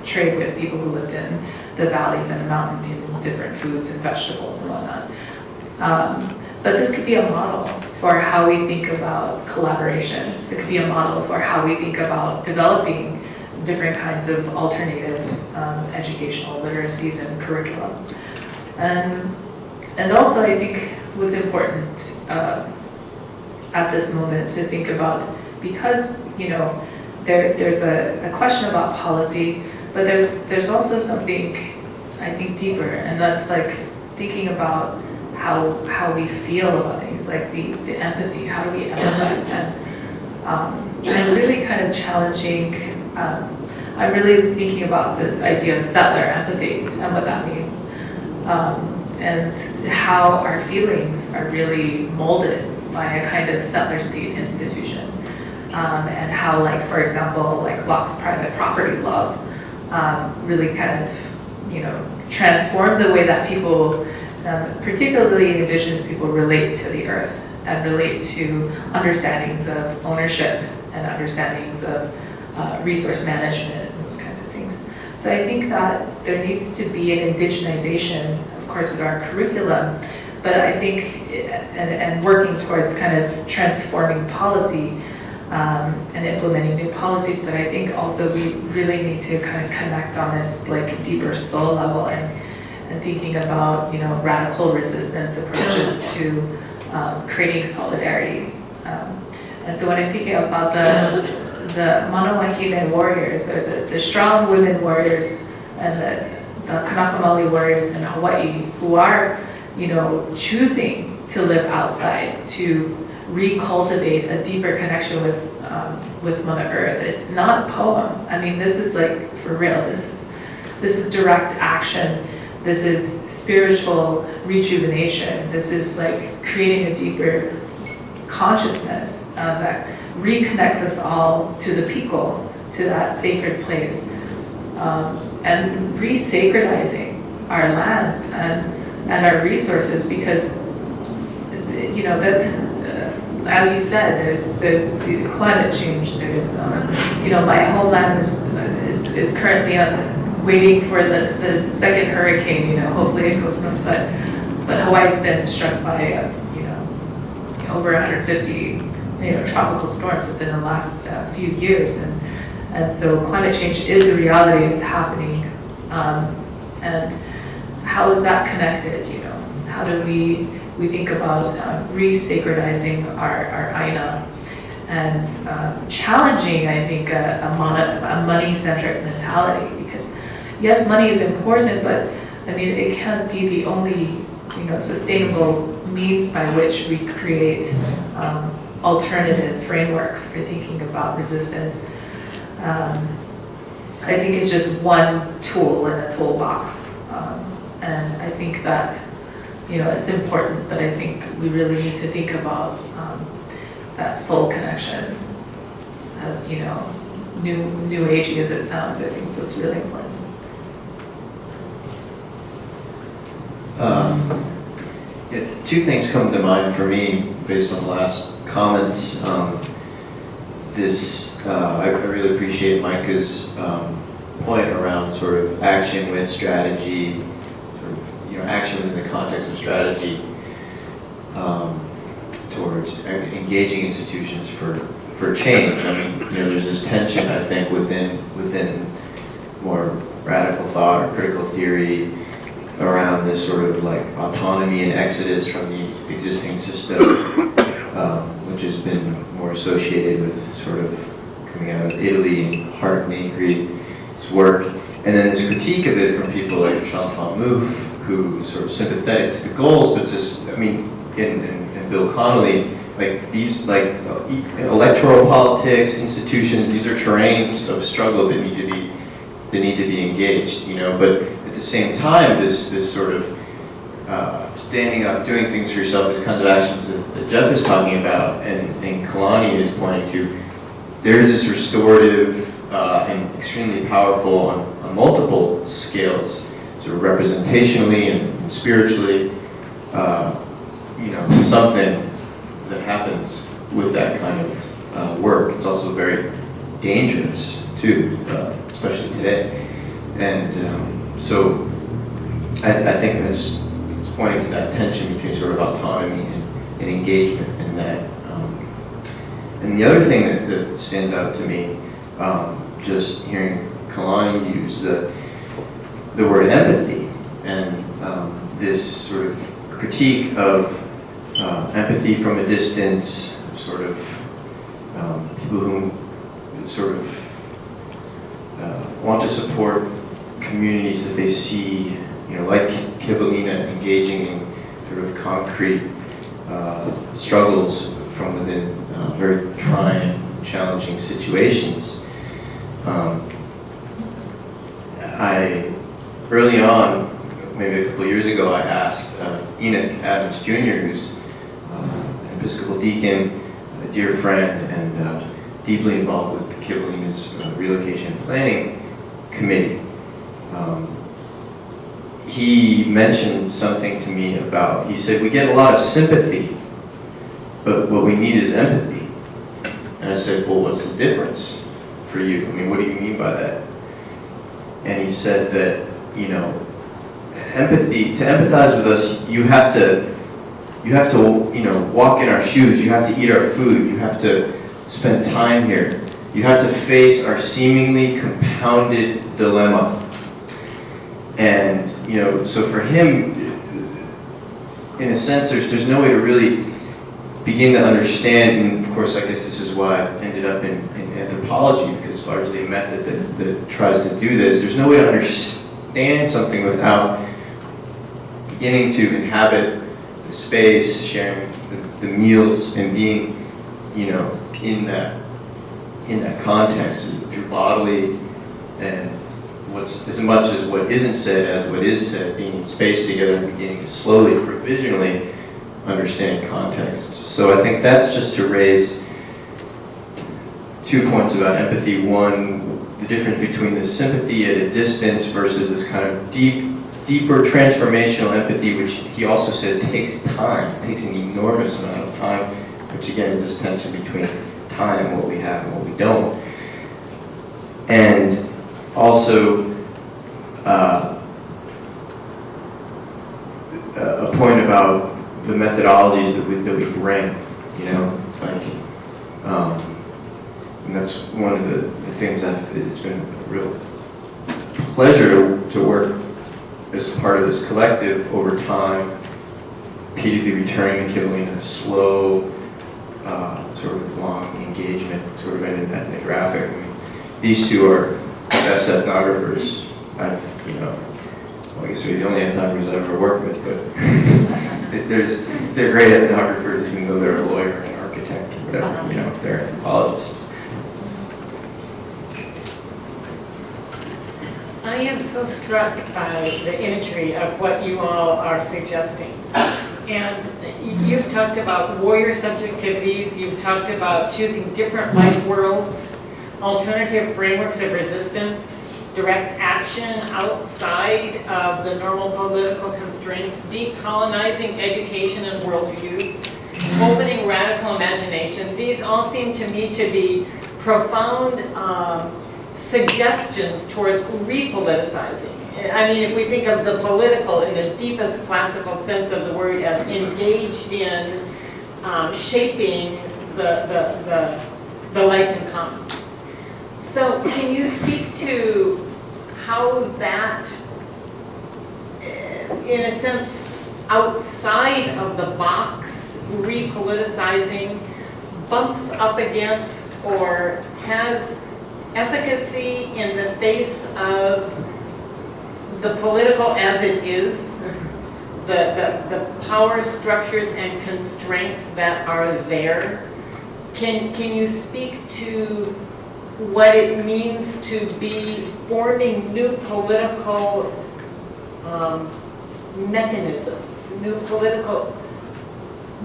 trade with people who lived in the valleys and the mountains, different foods and vegetables and whatnot. But this could be a model for how we think about collaboration. It could be a model for how we think about developing different kinds of alternative educational literacies and curriculum. And also, I think what's important at this moment to think about, because there's a question about policy, but there's also something, I think, deeper, and that's like thinking about how we feel about things, like the empathy. How do we empathize? And really kind of challenging. I'm really thinking about this idea of settler empathy and what that means. And how our feelings are really molded by a kind of settler state institution. And how, like, for example, like Locke's private property laws really kind of, transform the way that people, particularly indigenous people, relate to the earth and relate to understandings of ownership and understandings of resource management and those kinds of things. So I think that there needs to be an indigenization, of course, of our curriculum, but I think, and working towards kind of transforming policy and implementing new policies, but I think also we really need to kind of connect on this like deeper soul level and thinking about, radical resistance approaches to creating solidarity. And so when I'm thinking about the Mano Wahine warriors, or the strong women warriors, and the Kanaka Maoli warriors in Hawaii, who are, choosing to live outside, to recultivate a deeper connection with Mother Earth. It's not a poem. I mean, this is like for real. This is direct action. This is spiritual rejuvenation. This is like creating a deeper consciousness that reconnects us all to the Piko, to that sacred place, and re-sacredizing our lands and our resources, because that as you said, there's the climate change. There's my homeland is currently waiting for the second hurricane, hopefully it goes north, but Hawaii's been struck by, over 150, tropical storms within the last few years, and so climate change is a reality, it's happening, and how is that connected, How do we think about re-sacredizing our Aina, and challenging, I think, a money-centric mentality, because yes, money is important, but I mean, it can't be the only, sustainable means by which we create alternative frameworks for thinking about resistance. I think it's just one tool in a toolbox, and I think that, it's important, but I think we really need to think about that soul connection, as new agey as it sounds. I think that's really important. Yeah, two things come to mind for me based on the last comments. I really appreciate Micah's point around sort of action with strategy, sort of, action in the context of strategy towards engaging institutions for change. I mean, there's this tension, I think, within more radical thought or critical theory around this sort of like autonomy and exodus from the existing system, which has been more associated with sort of coming out of Italy and Hart and Negri's work. And then this critique of it from people like Chantal Mouffe, who's sort of sympathetic to the goals, but says, I mean, and Bill Connolly, like these, like electoral politics, institutions, these are terrains of struggle that need to be engaged, but at the same time, this sort of standing up, doing things for yourself, these kinds of actions that Jeff is talking about, and Kalani is pointing to, there's this restorative and extremely powerful on multiple scales, sort of representationally and spiritually, something that happens with that kind of work. It's also very dangerous too, especially today. And so I think it's pointing to that tension between sort of autonomy and engagement in that. And the other thing that stands out to me, just hearing Kalani use the word empathy, and this sort of critique of empathy from a distance, sort of people who sort of want to support communities that they see, like Kivalina, engaging in sort of concrete struggles from within very trying, challenging situations. Early on, maybe a couple of years ago, I asked Enoch Adams Jr., who's an Episcopal deacon, a dear friend, and deeply involved with Kivalina's relocation planning committee. He mentioned something to me about, he said, we get a lot of sympathy, but what we need is empathy. And I said, well, what's the difference for you? I mean, what do you mean by that? And he said that, empathy, to empathize with us, you have to, walk in our shoes, you have to eat our food, you have to spend time here. You have to face our seemingly compounded dilemma. And, so for him, in a sense, there's no way to really begin to understand, and of course, I guess this is why I ended up in anthropology, because it's largely a method that tries to do this. There's no way to understand something without beginning to inhabit the space, sharing the meals, and being, in that context through bodily and what's as much as what isn't said as what is said, being in space together and beginning to slowly, provisionally understand context. So I think that's just to raise 2 points about empathy. One, the difference between the sympathy at a distance versus this kind of deeper transformational empathy, which he also said takes time, takes an enormous amount of time, which again is this tension between time, what we have and what we don't. And also methodologies that we bring, you know, like, and that's one of the things it's been a real pleasure to work as part of this collective over time. Repeatedly returning to Kivalina, slow, sort of long engagement, sort of in an ethnographic. I mean, these two are the best ethnographers I've, you know, well, I guess they're the only ethnographers I've ever worked with, but they're great ethnographers, even though they're a lawyer and an architect or whatever, you know, they're anthropologists. I am so struck by the imagery of what you all are suggesting. And you've talked about warrior subjectivities, you've talked about choosing different life worlds, alternative frameworks of resistance, direct action outside of the normal political constraints, decolonizing education and worldviews, opening radical imagination. These all seem to me to be profound suggestions toward repoliticizing. I mean, if we think of the political in the deepest classical sense of the word as engaged in shaping the life in common. So can you speak to how that, in a sense, outside of the box, repoliticizing, bumps up against or has efficacy in the face of the political as it is, the power structures and constraints that are there? Can you speak to what it means to be forming new political mechanisms, new political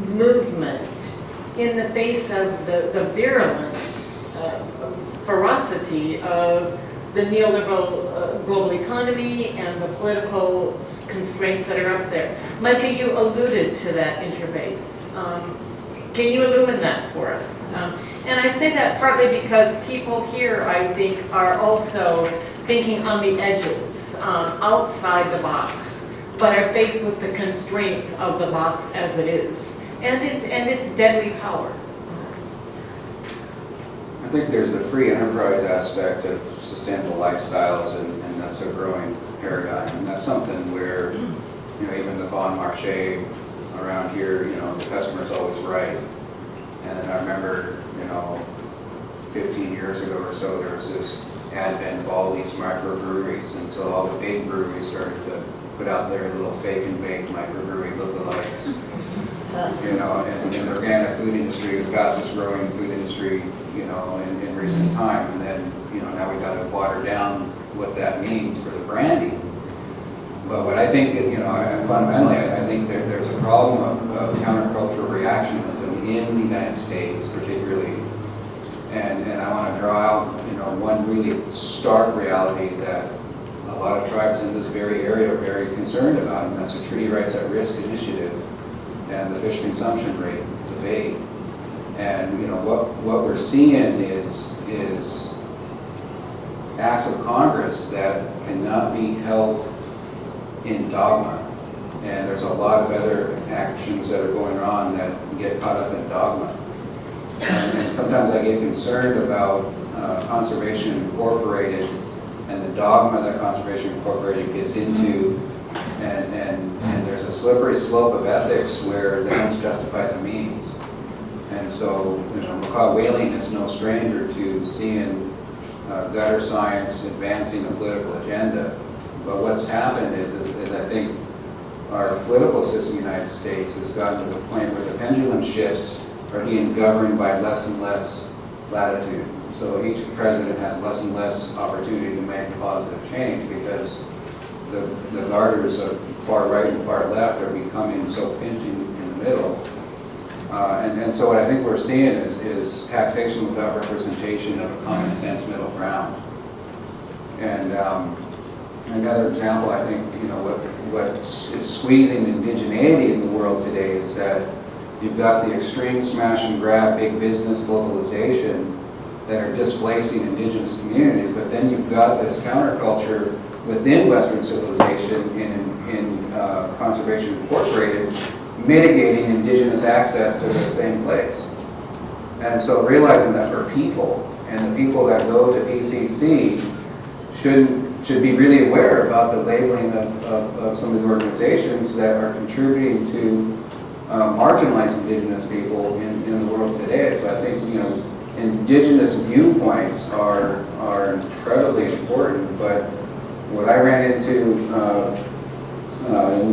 movement in the face of the virulent ferocity of the neoliberal global economy and the political constraints that are up there? Micah, you alluded to that interface. Can you illumine that for us? And I say that partly because people here, I think, are also thinking on the edges, outside the box, but are faced with the constraints of the box as it is, and its deadly power. I think there's the free enterprise aspect of sustainable lifestyles, and that's a growing paradigm. And that's something where, you know, even the Bon Marché around here, you know, the customer's always right. And then I remember, you know, 15 years ago or so, there was this advent of all these microbreweries, and so all the big breweries started to put out their little fake and baked microbrewery lookalikes. You know, and the organic food industry, the fastest growing food industry, you know, in recent time. And then, you know, now we got to water down what that means for the branding. But what I think, you know, fundamentally, I think that there's a problem of countercultural reactionism in the United States, particularly. And I want to draw out, you know, one really stark reality that a lot of tribes in this very area are very concerned about, and that's the Treaty Rights at Risk Initiative and the fish consumption rate debate. And, you know, what we're seeing is acts of Congress that cannot be held in dogma. And there's a lot of other actions that are going on that get caught up in dogma. And sometimes I get concerned about Conservation Incorporated and the dogma that Conservation Incorporated gets into, and there's a slippery slope of ethics where the ends justify the means. And so, you know, Macaw whaling is no stranger to seeing gutter science advancing a political agenda. But what's happened is I think our political system in the United States has gotten to the point where the pendulum shifts are being governed by less and less latitude. So each president has less and less opportunity to make positive change because the garters of far right and far left are becoming so pinching in the middle. And so what I think we're seeing is taxation without representation of a common sense middle ground. And another example, I think, you know, what is squeezing indigeneity in the world today is that you've got the extreme smash and grab big business globalization that are displacing indigenous communities, but then you've got this counterculture within Western civilization in Conservation Incorporated mitigating indigenous access to the same place. And so realizing that for people, and the people that go to PCC should be really aware about the labeling of some of the organizations that are contributing to marginalized indigenous people in the world today. So I think, indigenous viewpoints are incredibly important, but what I ran into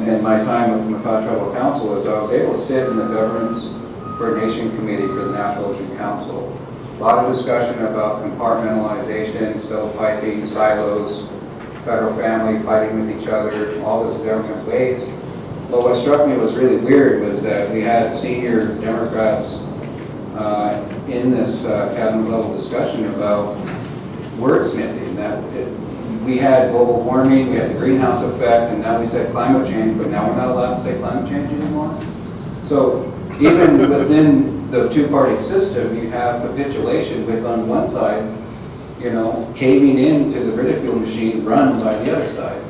in my time with the Macau Tribal Council is I was able to sit in the Governance Coordination Committee for the National Ocean Council. A lot of discussion about compartmentalization, stovepiping, silos, federal family fighting with each other, all this government waste. But what struck me was really weird was that we had senior Democrats in this cabinet level discussion about wordsmithing, that we had global warming, we had the greenhouse effect, and now we said climate change, but now we're not allowed to say climate change anymore. So even within the two-party system, you have capitulation with, on one side, caving into the ridicule machine run by the other side.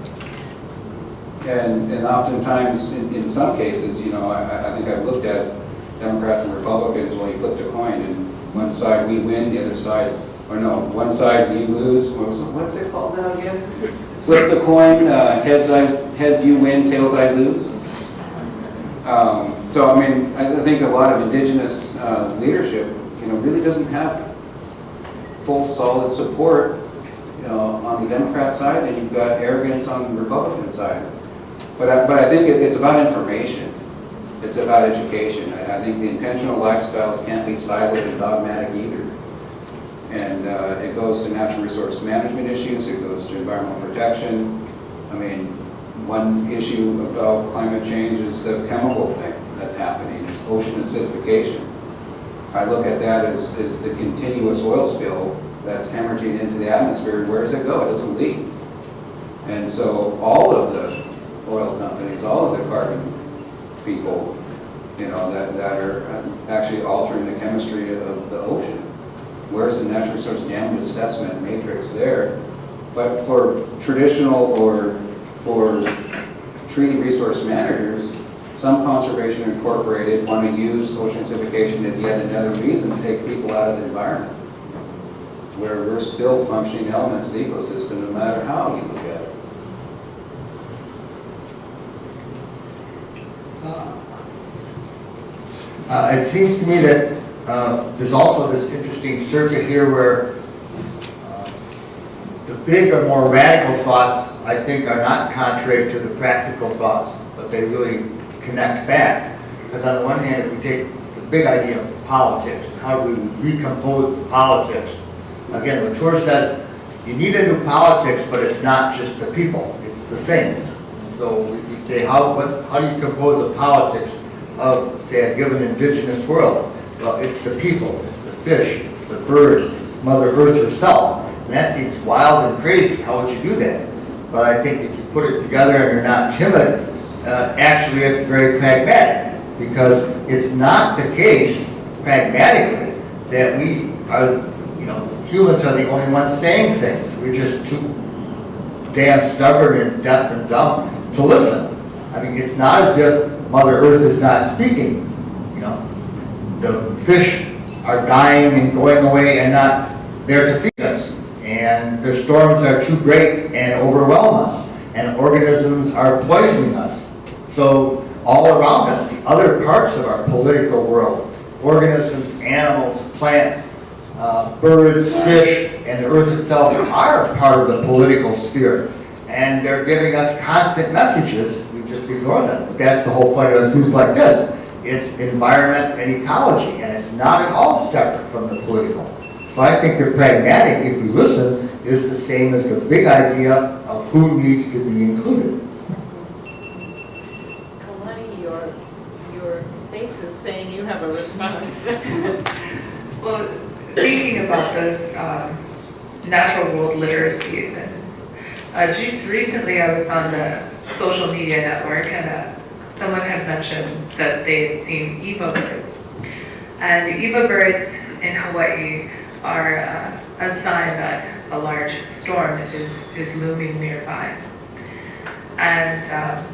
And oftentimes, in some cases, I think I've looked at Democrats and Republicans, well, you flip the coin, and one side we win, the other side, or no, one side we lose. What's it called now again? Flip the coin, heads you win, tails I lose. So, I think a lot of indigenous leadership, really doesn't have full, solid support, on the Democrat side, and you've got arrogance on the Republican side. But I think it's about information. It's about education. I think the intentional lifestyles can't be siloed and dogmatic either. And it goes to natural resource management issues, it goes to environmental protection. One issue about climate change is the chemical thing that's happening, it's ocean acidification. I look at that as the continuous oil spill that's hemorrhaging into the atmosphere. Where does it go? It doesn't leak. And so all of the oil companies, all of the carbon people, that are actually altering the chemistry of the ocean. Where's the natural resource damage assessment matrix there? But for traditional or for treaty resource managers, some conservation incorporated want to use ocean acidification as yet another reason to take people out of the environment, where we're still functioning elements of the ecosystem no matter how you look at it. It seems to me that there's also this interesting circuit here where the big or more radical thoughts, I think, are not contrary to the practical thoughts, but they really connect back. Because on the one hand, if we take the big idea of politics, how do we recompose the politics? Again, Latour says, you need a new politics, but it's not just the people, it's the things. And so we say, how do you compose a politics of, say, a given indigenous world? Well, it's the people, it's the fish, it's the birds, it's Mother Earth herself. And that seems wild and crazy. How would you do that? But I think if you put it together and you're not timid, actually it's very pragmatic. Because it's not the case, pragmatically, that we are, humans are the only ones saying things. We're just too damn stubborn and deaf and dumb to listen. It's not as if Mother Earth is not speaking. The fish are dying and going away and not there to feed us. And their storms are too great and overwhelm us. And organisms are poisoning us. So all around us, the other parts of our political world, organisms, animals, plants, birds, fish, and the earth itself are part of the political sphere. And they're giving us constant messages. We just ignore them. But that's the whole point of a group like this. It's environment and ecology, and it's not at all separate from the political. So I think the pragmatic, if we listen, is the same as the big idea of who needs to be included. Kalani, your face is saying you have a response. Well, thinking about those natural world literacies, and just recently I was on the social media network, and someone had mentioned that they had seen Eva birds. And the Eva birds in Hawaii are a sign that a large storm is looming nearby. And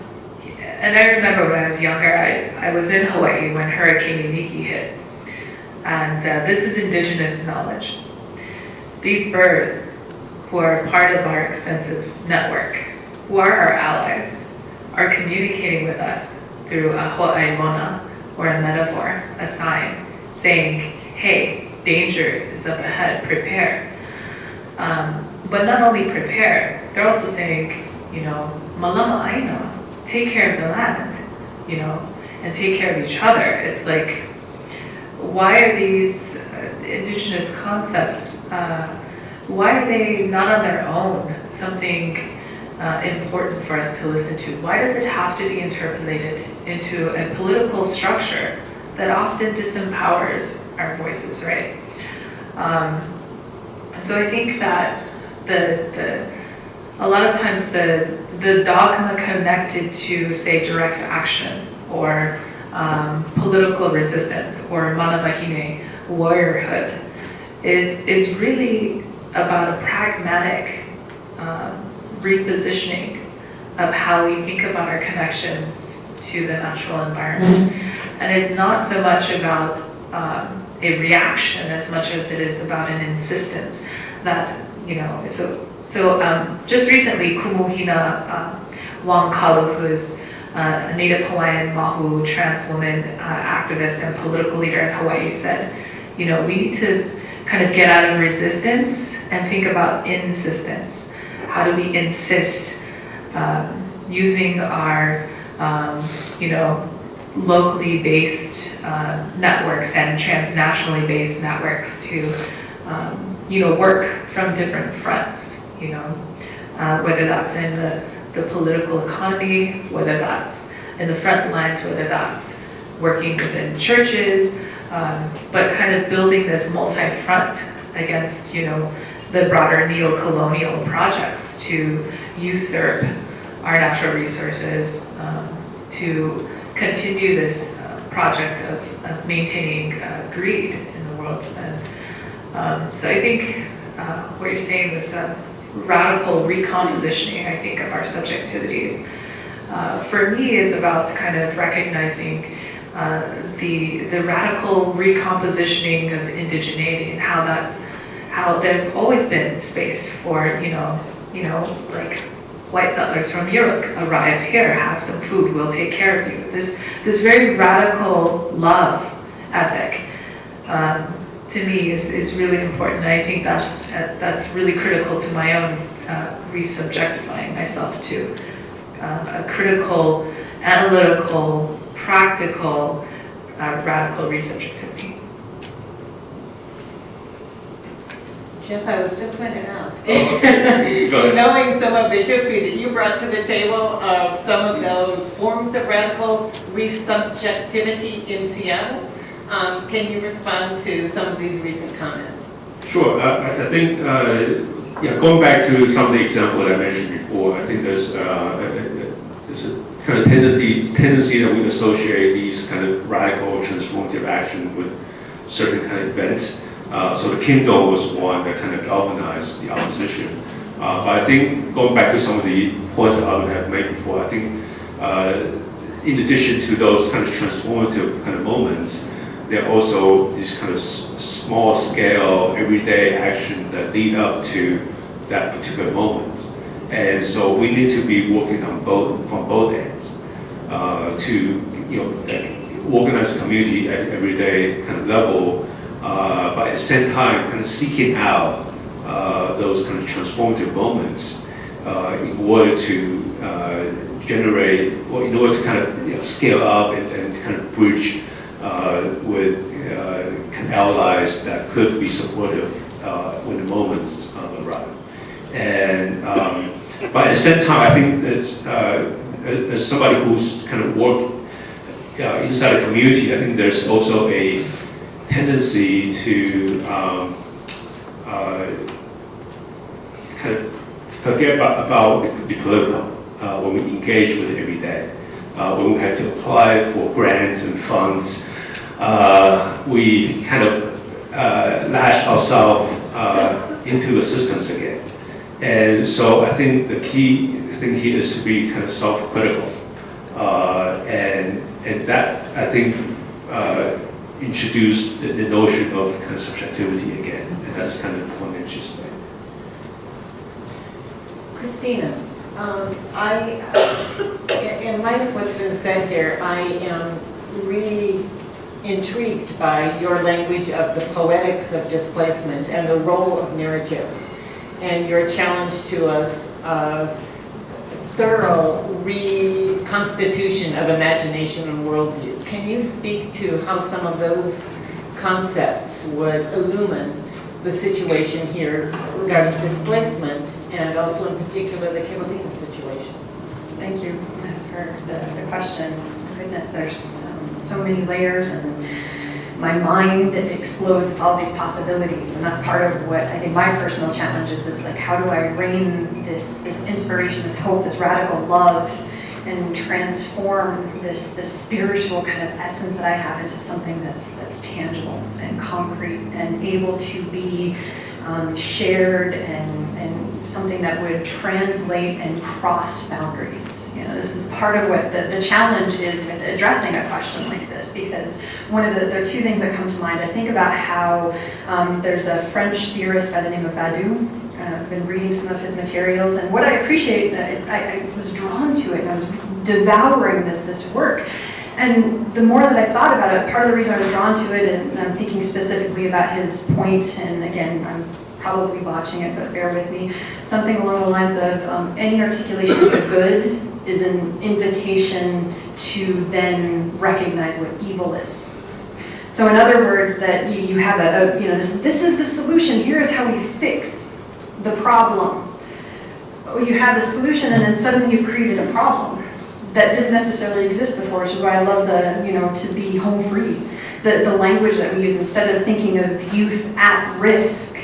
and I remember when I was younger, I was in Hawaii when Hurricane Iniki hit. And this is indigenous knowledge. These birds, who are part of our extensive network, who are our allies, are communicating with us through a ho'ailona, or a metaphor, a sign, saying, hey, danger is up ahead, prepare. But not only prepare, they're also saying, you know, malama aina, take care of the land, you know, and take care of each other. It's like, why are these indigenous concepts, why are they not on their own something important for us to listen to? Why does it have to be interpolated into a political structure that often disempowers our voices, right? So I think that a lot of times the dogma connected to, say, direct action or political resistance or manavahine, warriorhood, is really about a pragmatic repositioning of how we think about our connections to the natural environment. And it's not so much about a reaction as much as it is about an insistence that, you know, so just recently, Kumuhina Wangkalu, who is a Native Hawaiian Mahu trans woman activist and political leader in Hawaii, said, you know, we need to kind of get out of resistance and think about insistence. How do we insist using our, you know, locally based networks and transnationally based networks to, you know, work from different fronts, you know, whether that's in the political economy, whether that's in the front lines, whether that's working within churches, but kind of building this multi-front against, you know, the broader neo-colonial projects to usurp our natural resources, to continue this project of maintaining greed in the world. And so I think what you're saying, this radical recompositioning, I think, of our subjectivities, for me is about kind of recognizing the radical recompositioning of indigeneity and how there've always been space for, you know, like white settlers from Europe arrive here, have some food, we'll take care of you. This very radical love ethic, to me, is really important. I think that's really critical to my own re-subjectifying myself to a critical, analytical, practical, radical re-subjectivity. Jeff, I was just going to ask, Go ahead. knowing some of the history that you brought to the table of some of those forms of radical resubjectivity in Seattle, can you respond to some of these recent comments? Sure. I think, going back to some of the examples that I mentioned before, I think there's a kind of tendency that we associate these kind of radical transformative action with certain kind of events. So the Kindle was one that kind of galvanized the opposition. But I think going back to some of the points that others have made before, I think in addition to those kind of transformative kind of moments, there are also these kind of small scale, everyday action that lead up to that particular moment. And so we need to be working on from both ends to, you know, organize a community at everyday kind of level, but at the same time kind of seeking out those kind of transformative moments in order to generate, or in order to kind of scale up and kind of bridge with kind of allies that could be supportive when the moments arrive. And but at the same time, I think as somebody who's kind of worked inside a community, I think there's also a tendency to kind of forget about the political when we engage with it every day. When we have to apply for grants and funds, we kind of lash ourselves into the systems again. And so I think the key thing here is to be kind of self-critical And that, I think, introduced the notion of kind of subjectivity again, and that's kind of the point that she's made. Christina, in light of what's been said here, I am really intrigued by your language of the poetics of displacement and the role of narrative, and your challenge to us of thorough reconstitution of imagination and worldview. Can you speak to how some of those concepts would illumine the situation here regarding displacement and also in particular the Kivalina situation? Thank you for the question. Goodness, there's so many layers, and my mind explodes with all these possibilities, and that's part of what I think my personal challenge is like, how do I rein this inspiration, this hope, this radical love, and transform this spiritual kind of essence that I have into something that's tangible and concrete and able to be shared and something that would translate and cross boundaries. You know, this is part of what the challenge is with addressing a question like this, because there are two things that come to mind. I think about how there's a French theorist by the name of Badiou. I've been reading some of his materials, and what I appreciate, I was drawn to it, and I was devouring this work. And the more that I thought about it, part of the reason I was drawn to it, and I'm thinking specifically about his point, and again, I'm probably botching it, but bear with me, something along the lines of any articulation of good is an invitation to then recognize what evil is. So in other words, that you have this is the solution, here is how we fix the problem. You have the solution, and then suddenly you've created a problem that didn't necessarily exist before, which is why I love to be home free. The language that we use, instead of thinking of youth at risk,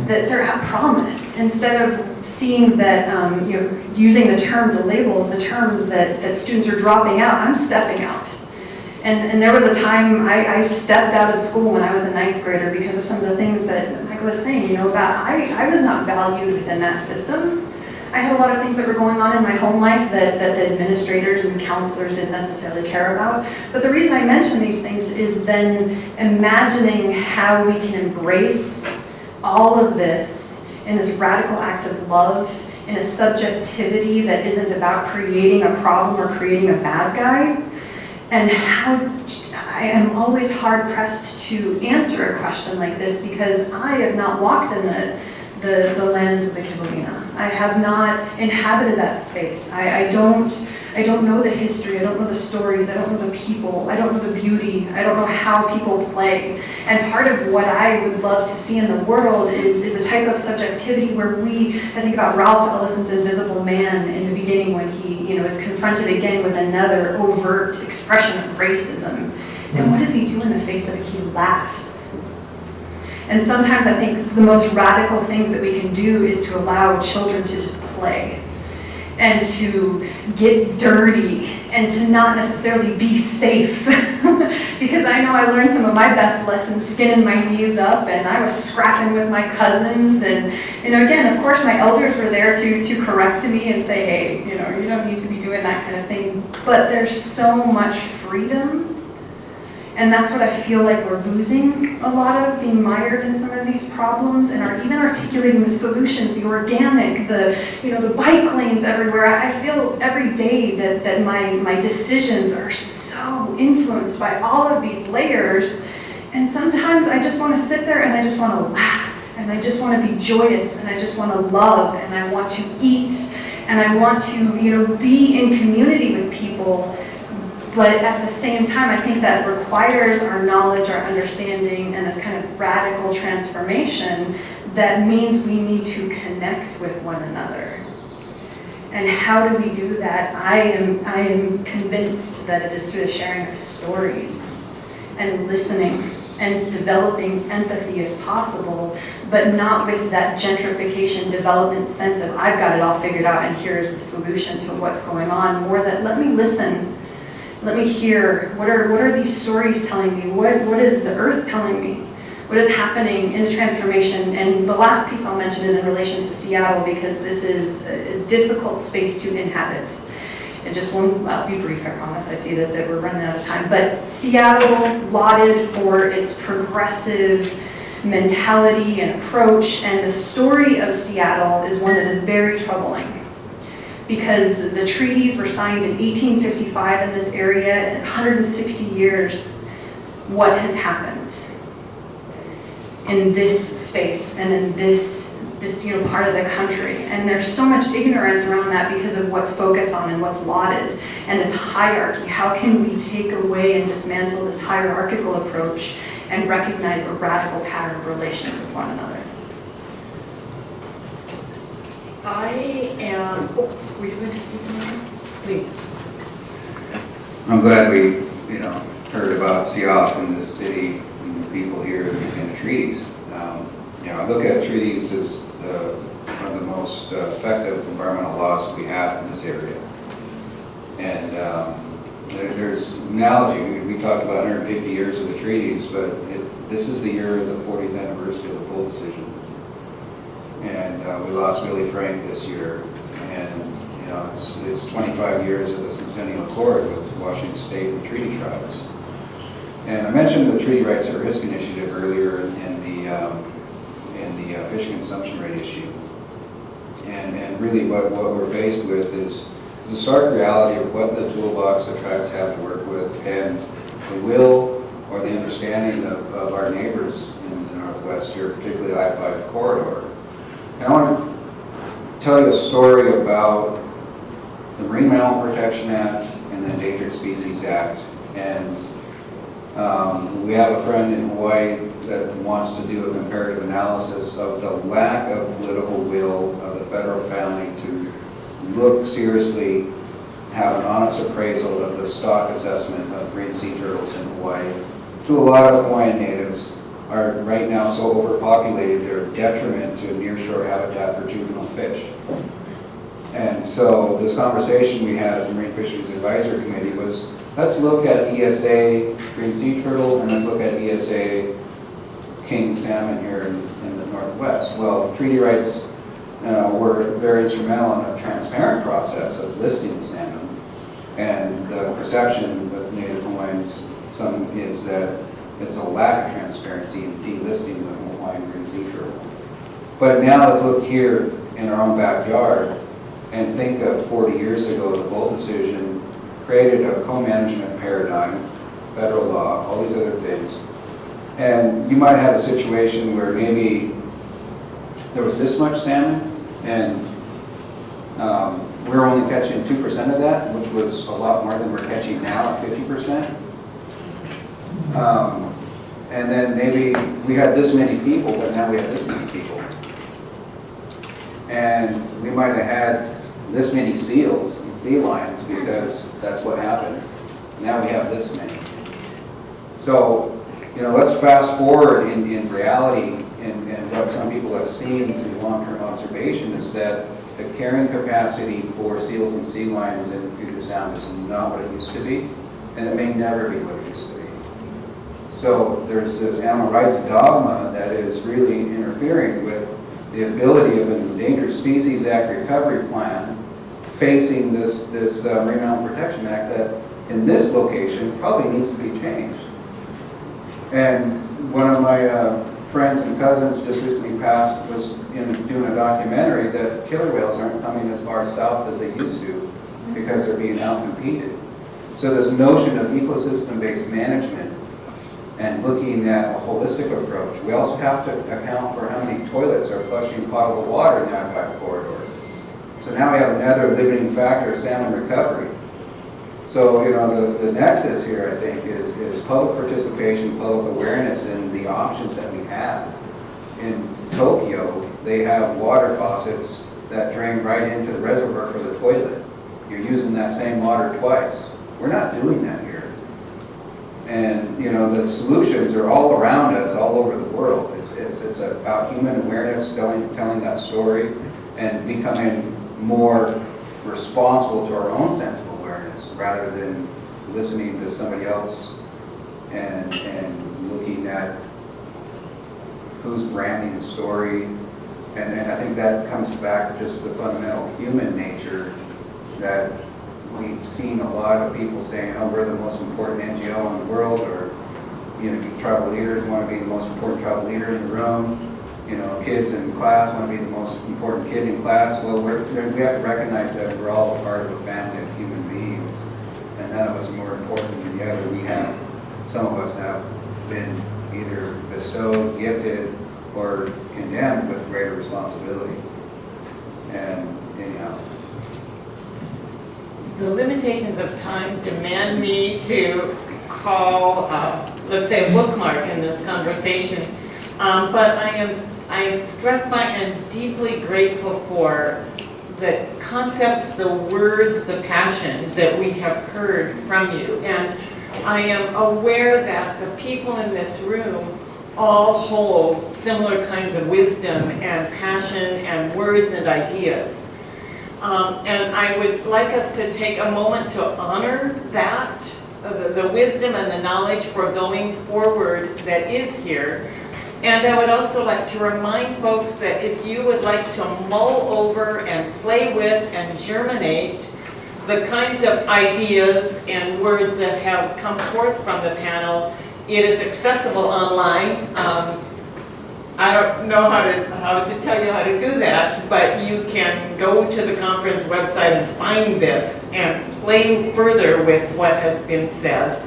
that they're at promise, instead of seeing that, using the labels, the terms that students are dropping out, I'm stepping out. And there was a time I stepped out of school when I was a 9th grader because of some of the things that Michael was saying, about I was not valued within that system. I had a lot of things that were going on in my home life that the administrators and counselors didn't necessarily care about. But the reason I mention these things is then imagining how we can embrace all of this in this radical act of love, in a subjectivity that isn't about creating a problem or creating a bad guy, and how I am always hard-pressed to answer a question like this because I have not walked in the lands of the Kivalina. I have not inhabited that space. I don't know the history, I don't know the stories, I don't know the people, I don't know the beauty, I don't know how people play. And part of what I would love to see in the world is a type of subjectivity where I think about Ralph Ellison's Invisible Man in the beginning when he is confronted again with another overt expression of racism. And what does he do in the face of it? He laughs. And sometimes I think the most radical things that we can do is to allow children to just play and to get dirty and to not necessarily be safe. Because I know I learned some of my best lessons skinning my knees up, and I was scrapping with my cousins, and again, of course my elders were there to correct me and say, hey, you don't need to be doing that kind of thing. But there's so much freedom. And that's what I feel like we're losing a lot of, being mired in some of these problems and are even articulating the solutions, the organic, the bike lanes everywhere. I feel every day that my decisions are so influenced by all of these layers. And sometimes I just want to sit there and I just want to laugh and I just want to be joyous and I just want to love and I want to eat and I want to, be in community with people. But at the same time, I think that requires our knowledge, our understanding, and this kind of radical transformation that means we need to connect with one another. And how do we do that? I am convinced that it is through the sharing of stories and listening and developing empathy if possible, but not with that gentrification development sense of I've got it all figured out and here's the solution to what's going on. More that let me listen. Let me hear, what are these stories telling me? What is the earth telling me? What is happening in the transformation? And the last piece I'll mention is in relation to Seattle, because this is a difficult space to inhabit. it just won't, I'll be brief, I promise, I see that we're running out of time, but Seattle lauded for its progressive mentality and approach, and the story of Seattle is one that is very troubling, because the treaties were signed in 1855 in this area, and 160 years, what has happened in this space and in this part of the country? And there's so much ignorance around that because of what's focused on and what's lauded, and this hierarchy. How can we take away and dismantle this hierarchical approach and recognize a radical pattern of relations with one another? I am, were you going to speak now? Please. I'm glad we, heard about SEAF and the city and the people here and the treaties. I look at treaties as one of the most effective environmental laws we have in this area. And there's an analogy. We talked about 150 years of the treaties, but this is the year of the 40th anniversary of the Bull decision. And we lost Billy Frank this year. And it's 25 years of the Centennial Accord with Washington State and treaty tribes. And I mentioned the Treaty Rights at Risk Initiative earlier in the fish consumption rate issue. And really what we're faced with is the stark reality of what the toolbox the tribes have to work with, and the will or the understanding of our neighbors in the Northwest here, particularly the I-5 corridor. And I want to tell you a story about the Marine Mammal Protection Act and the Endangered Species Act. And we have a friend in Hawaii that wants to do a comparative analysis of the lack of political will of the federal family to look seriously, have an honest appraisal of the stock assessment of green sea turtles in Hawaii. To a lot of Hawaiian natives are right now so overpopulated they're a detriment to nearshore habitat for juvenile fish. And so this conversation we had at the Marine Fisheries Advisory Committee was, let's look at ESA green sea turtle and let's look at ESA king salmon here in the Northwest. Well, treaty rights were very instrumental in a transparent process of listing salmon. And the perception of Native Hawaiians is that it's a lack of transparency in delisting the Hawaiian green sea turtle. But now let's look here in our own backyard and think of 40 years ago, the Bull decision created a co-management paradigm, federal law, all these other things. And you might have a situation where maybe there was this much salmon and we're only catching 2% of that, which was a lot more than we're catching now at 50%. And then maybe we had this many people, but now we have this many people. And we might have had this many seals and sea lions because that's what happened. Now we have this many. So, let's fast forward in reality, and what some people have seen through long-term observation is that the carrying capacity for seals and sea lions in Puget Sound is not what it used to be, and it may never be what it used to be. So there's this animal rights dogma that is really interfering with the ability of an Endangered Species Act recovery plan facing this Marine Mammal Protection Act that in this location probably needs to be changed. And one of my friends and cousins just recently passed was doing a documentary that killer whales aren't coming as far south as they used to because they're being outcompeted. So this notion of ecosystem-based management and looking at a holistic approach. We also have to account for how many toilets are flushing potable water in the I-5 corridor. So now we have another limiting factor, salmon recovery. So, the nexus here, I think, is public participation, public awareness, and the options that we have. In Tokyo, they have water faucets that drain right into the reservoir for the toilet. You're using that same water twice. We're not doing that here. And, the solutions are all around us, all over the world. It's about human awareness, telling that story, and becoming more responsible to our own sense of awareness, rather than listening to somebody else and looking at who's branding the story. And I think that comes back to just the fundamental human nature that we've seen a lot of people saying, oh, we're the most important NGO in the world, or, you know, tribal leaders want to be the most important tribal leader in the room. You know, kids in class want to be the most important kid in class. Well, we have to recognize that we're all a part of a family of human beings, and none of us are more important than the other. Some of us have been either bestowed, gifted, or condemned with greater responsibility. And anyhow. The limitations of time demand me to call, let's say, a bookmark in this conversation. But I am struck by and deeply grateful for the concepts, the words, the passion that we have heard from you. And I am aware that the people in this room all hold similar kinds of wisdom and passion and words and ideas. And I would like us to take a moment to honor that, the wisdom and the knowledge for going forward that is here. And I would also like to remind folks that if you would like to mull over and play with and germinate the kinds of ideas and words that have come forth from the panel, it is accessible online. I don't know how to tell you how to do that, but you can go to the conference website and find this and play further with what has been said.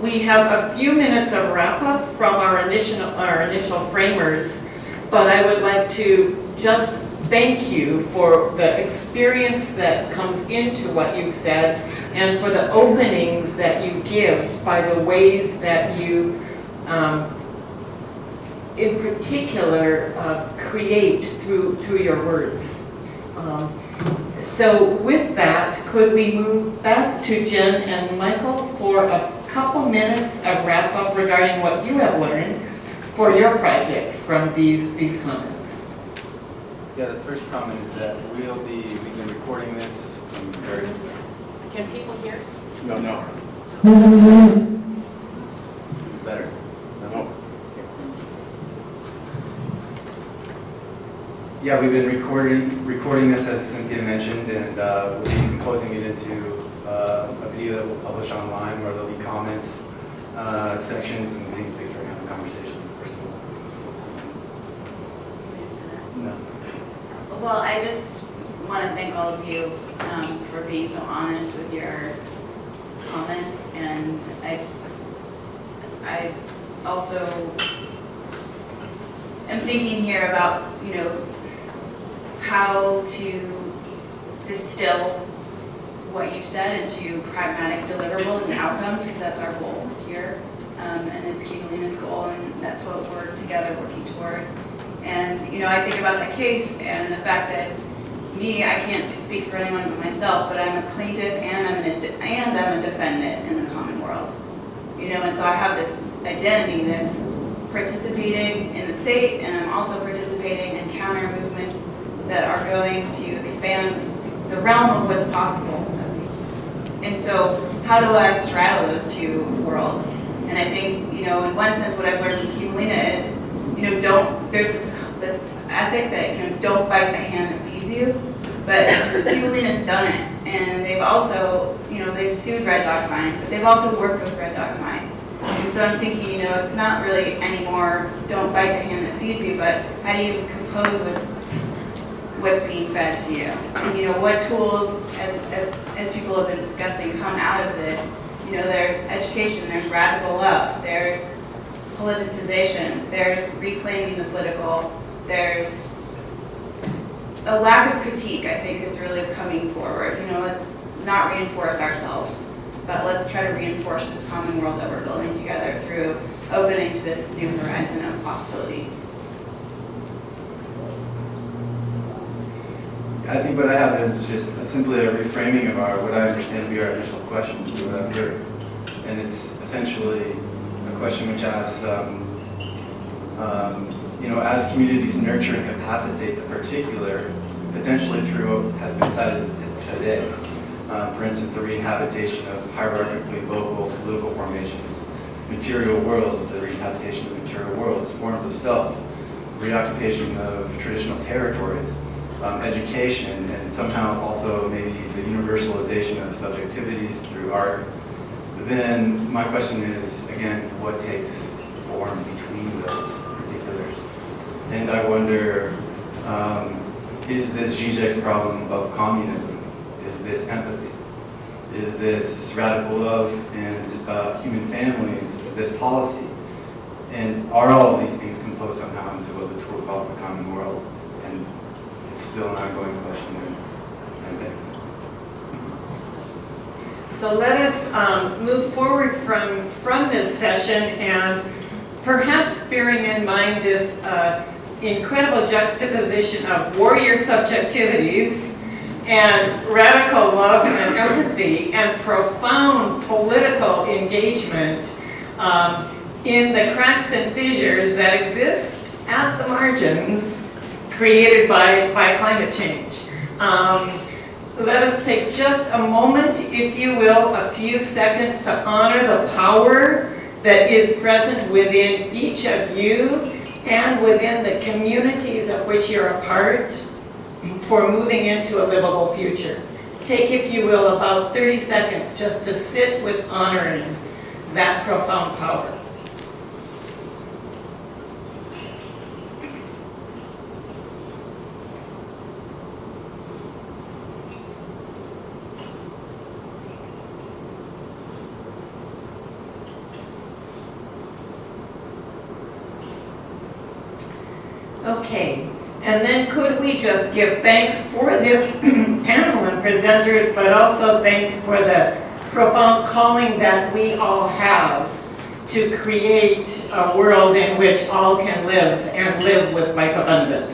We have a few minutes of wrap-up from our initial framers, but I would like to just thank you for the experience that comes into what you said and for the openings that you give by the ways that you, in particular, create through your words. So with that, could we move back to Jen and Michael for a couple minutes of wrap-up regarding what you have learned for your project from these comments? Yeah, the first comment is that we've been recording this from very... Can people hear? No. It's better. No. Yeah, we've been recording this, as Cynthia mentioned, and we'll be composing it into a video that we'll publish online where there'll be comments, sections, and things that are having a conversation. No. Well, I just want to thank all of you for being so honest with your comments, and I also am thinking here about, you know, how to distill what you've said into pragmatic deliverables and outcomes, because that's our goal here, and it's Kivalina's goal, and that's what we're together working toward. And, you know, I think about that case and the fact that I can't speak for anyone but myself, but I'm a plaintiff and I'm a defendant in the common world. You know, and so I have this identity that's participating in the state, and I'm also participating in counter movements that are going to expand the realm of what's possible. And so how do I straddle those two worlds? And I think, you know, in one sense, what I've learned from Kivalina is, you know, there's this ethic that, you know, don't bite the hand that feeds you. But Kivalina's done it. And they've also, you know, they've sued Red Dog Mine, but they've also worked with Red Dog Mine. And so I'm thinking, you know, it's not really anymore don't bite the hand that feeds you, but how do you compose with what's being fed to you? And, you know, what tools, as people have been discussing, come out of this? You know, there's education, there's radical love, there's politicization, there's reclaiming the political, there's a lack of critique, I think, is really coming forward. You know, let's not reinforce ourselves, but let's try to reinforce this common world that we're building together through opening to this new horizon of possibility. I think what I have is just simply a reframing of what I understand to be our initial question here. And it's essentially a question which asks, you know, as communities nurture and capacitate the particular, potentially through what has been cited today, for instance, the reinhabitation of hierarchically local political formations, material worlds, the reinhabitation of material worlds, forms of self, reoccupation of traditional territories, education, and somehow also maybe the universalization of subjectivities through art, then my question is, again, what takes form between those particulars? And I wonder, is this Zizek's problem of communism? Is this empathy? Is this radical love and human families? Is this policy? And are all of these things composed somehow into what Latour calls the common world? And it's still an ongoing question, and thanks. So let us move forward from this session, and perhaps bearing in mind this incredible juxtaposition of warrior subjectivities and radical love and empathy and profound political engagement in the cracks and fissures that exist at the margins created by climate change. Let us take just a moment, if you will, a few seconds to honor the power that is present within each of you and within the communities of which you're a part for moving into a livable future. Take, if you will, about 30 seconds just to sit with honoring that profound power. Okay, and then could we just give thanks for this panel and presenters, but also thanks for the profound calling that we all have to create a world in which all can live and live with life abundant.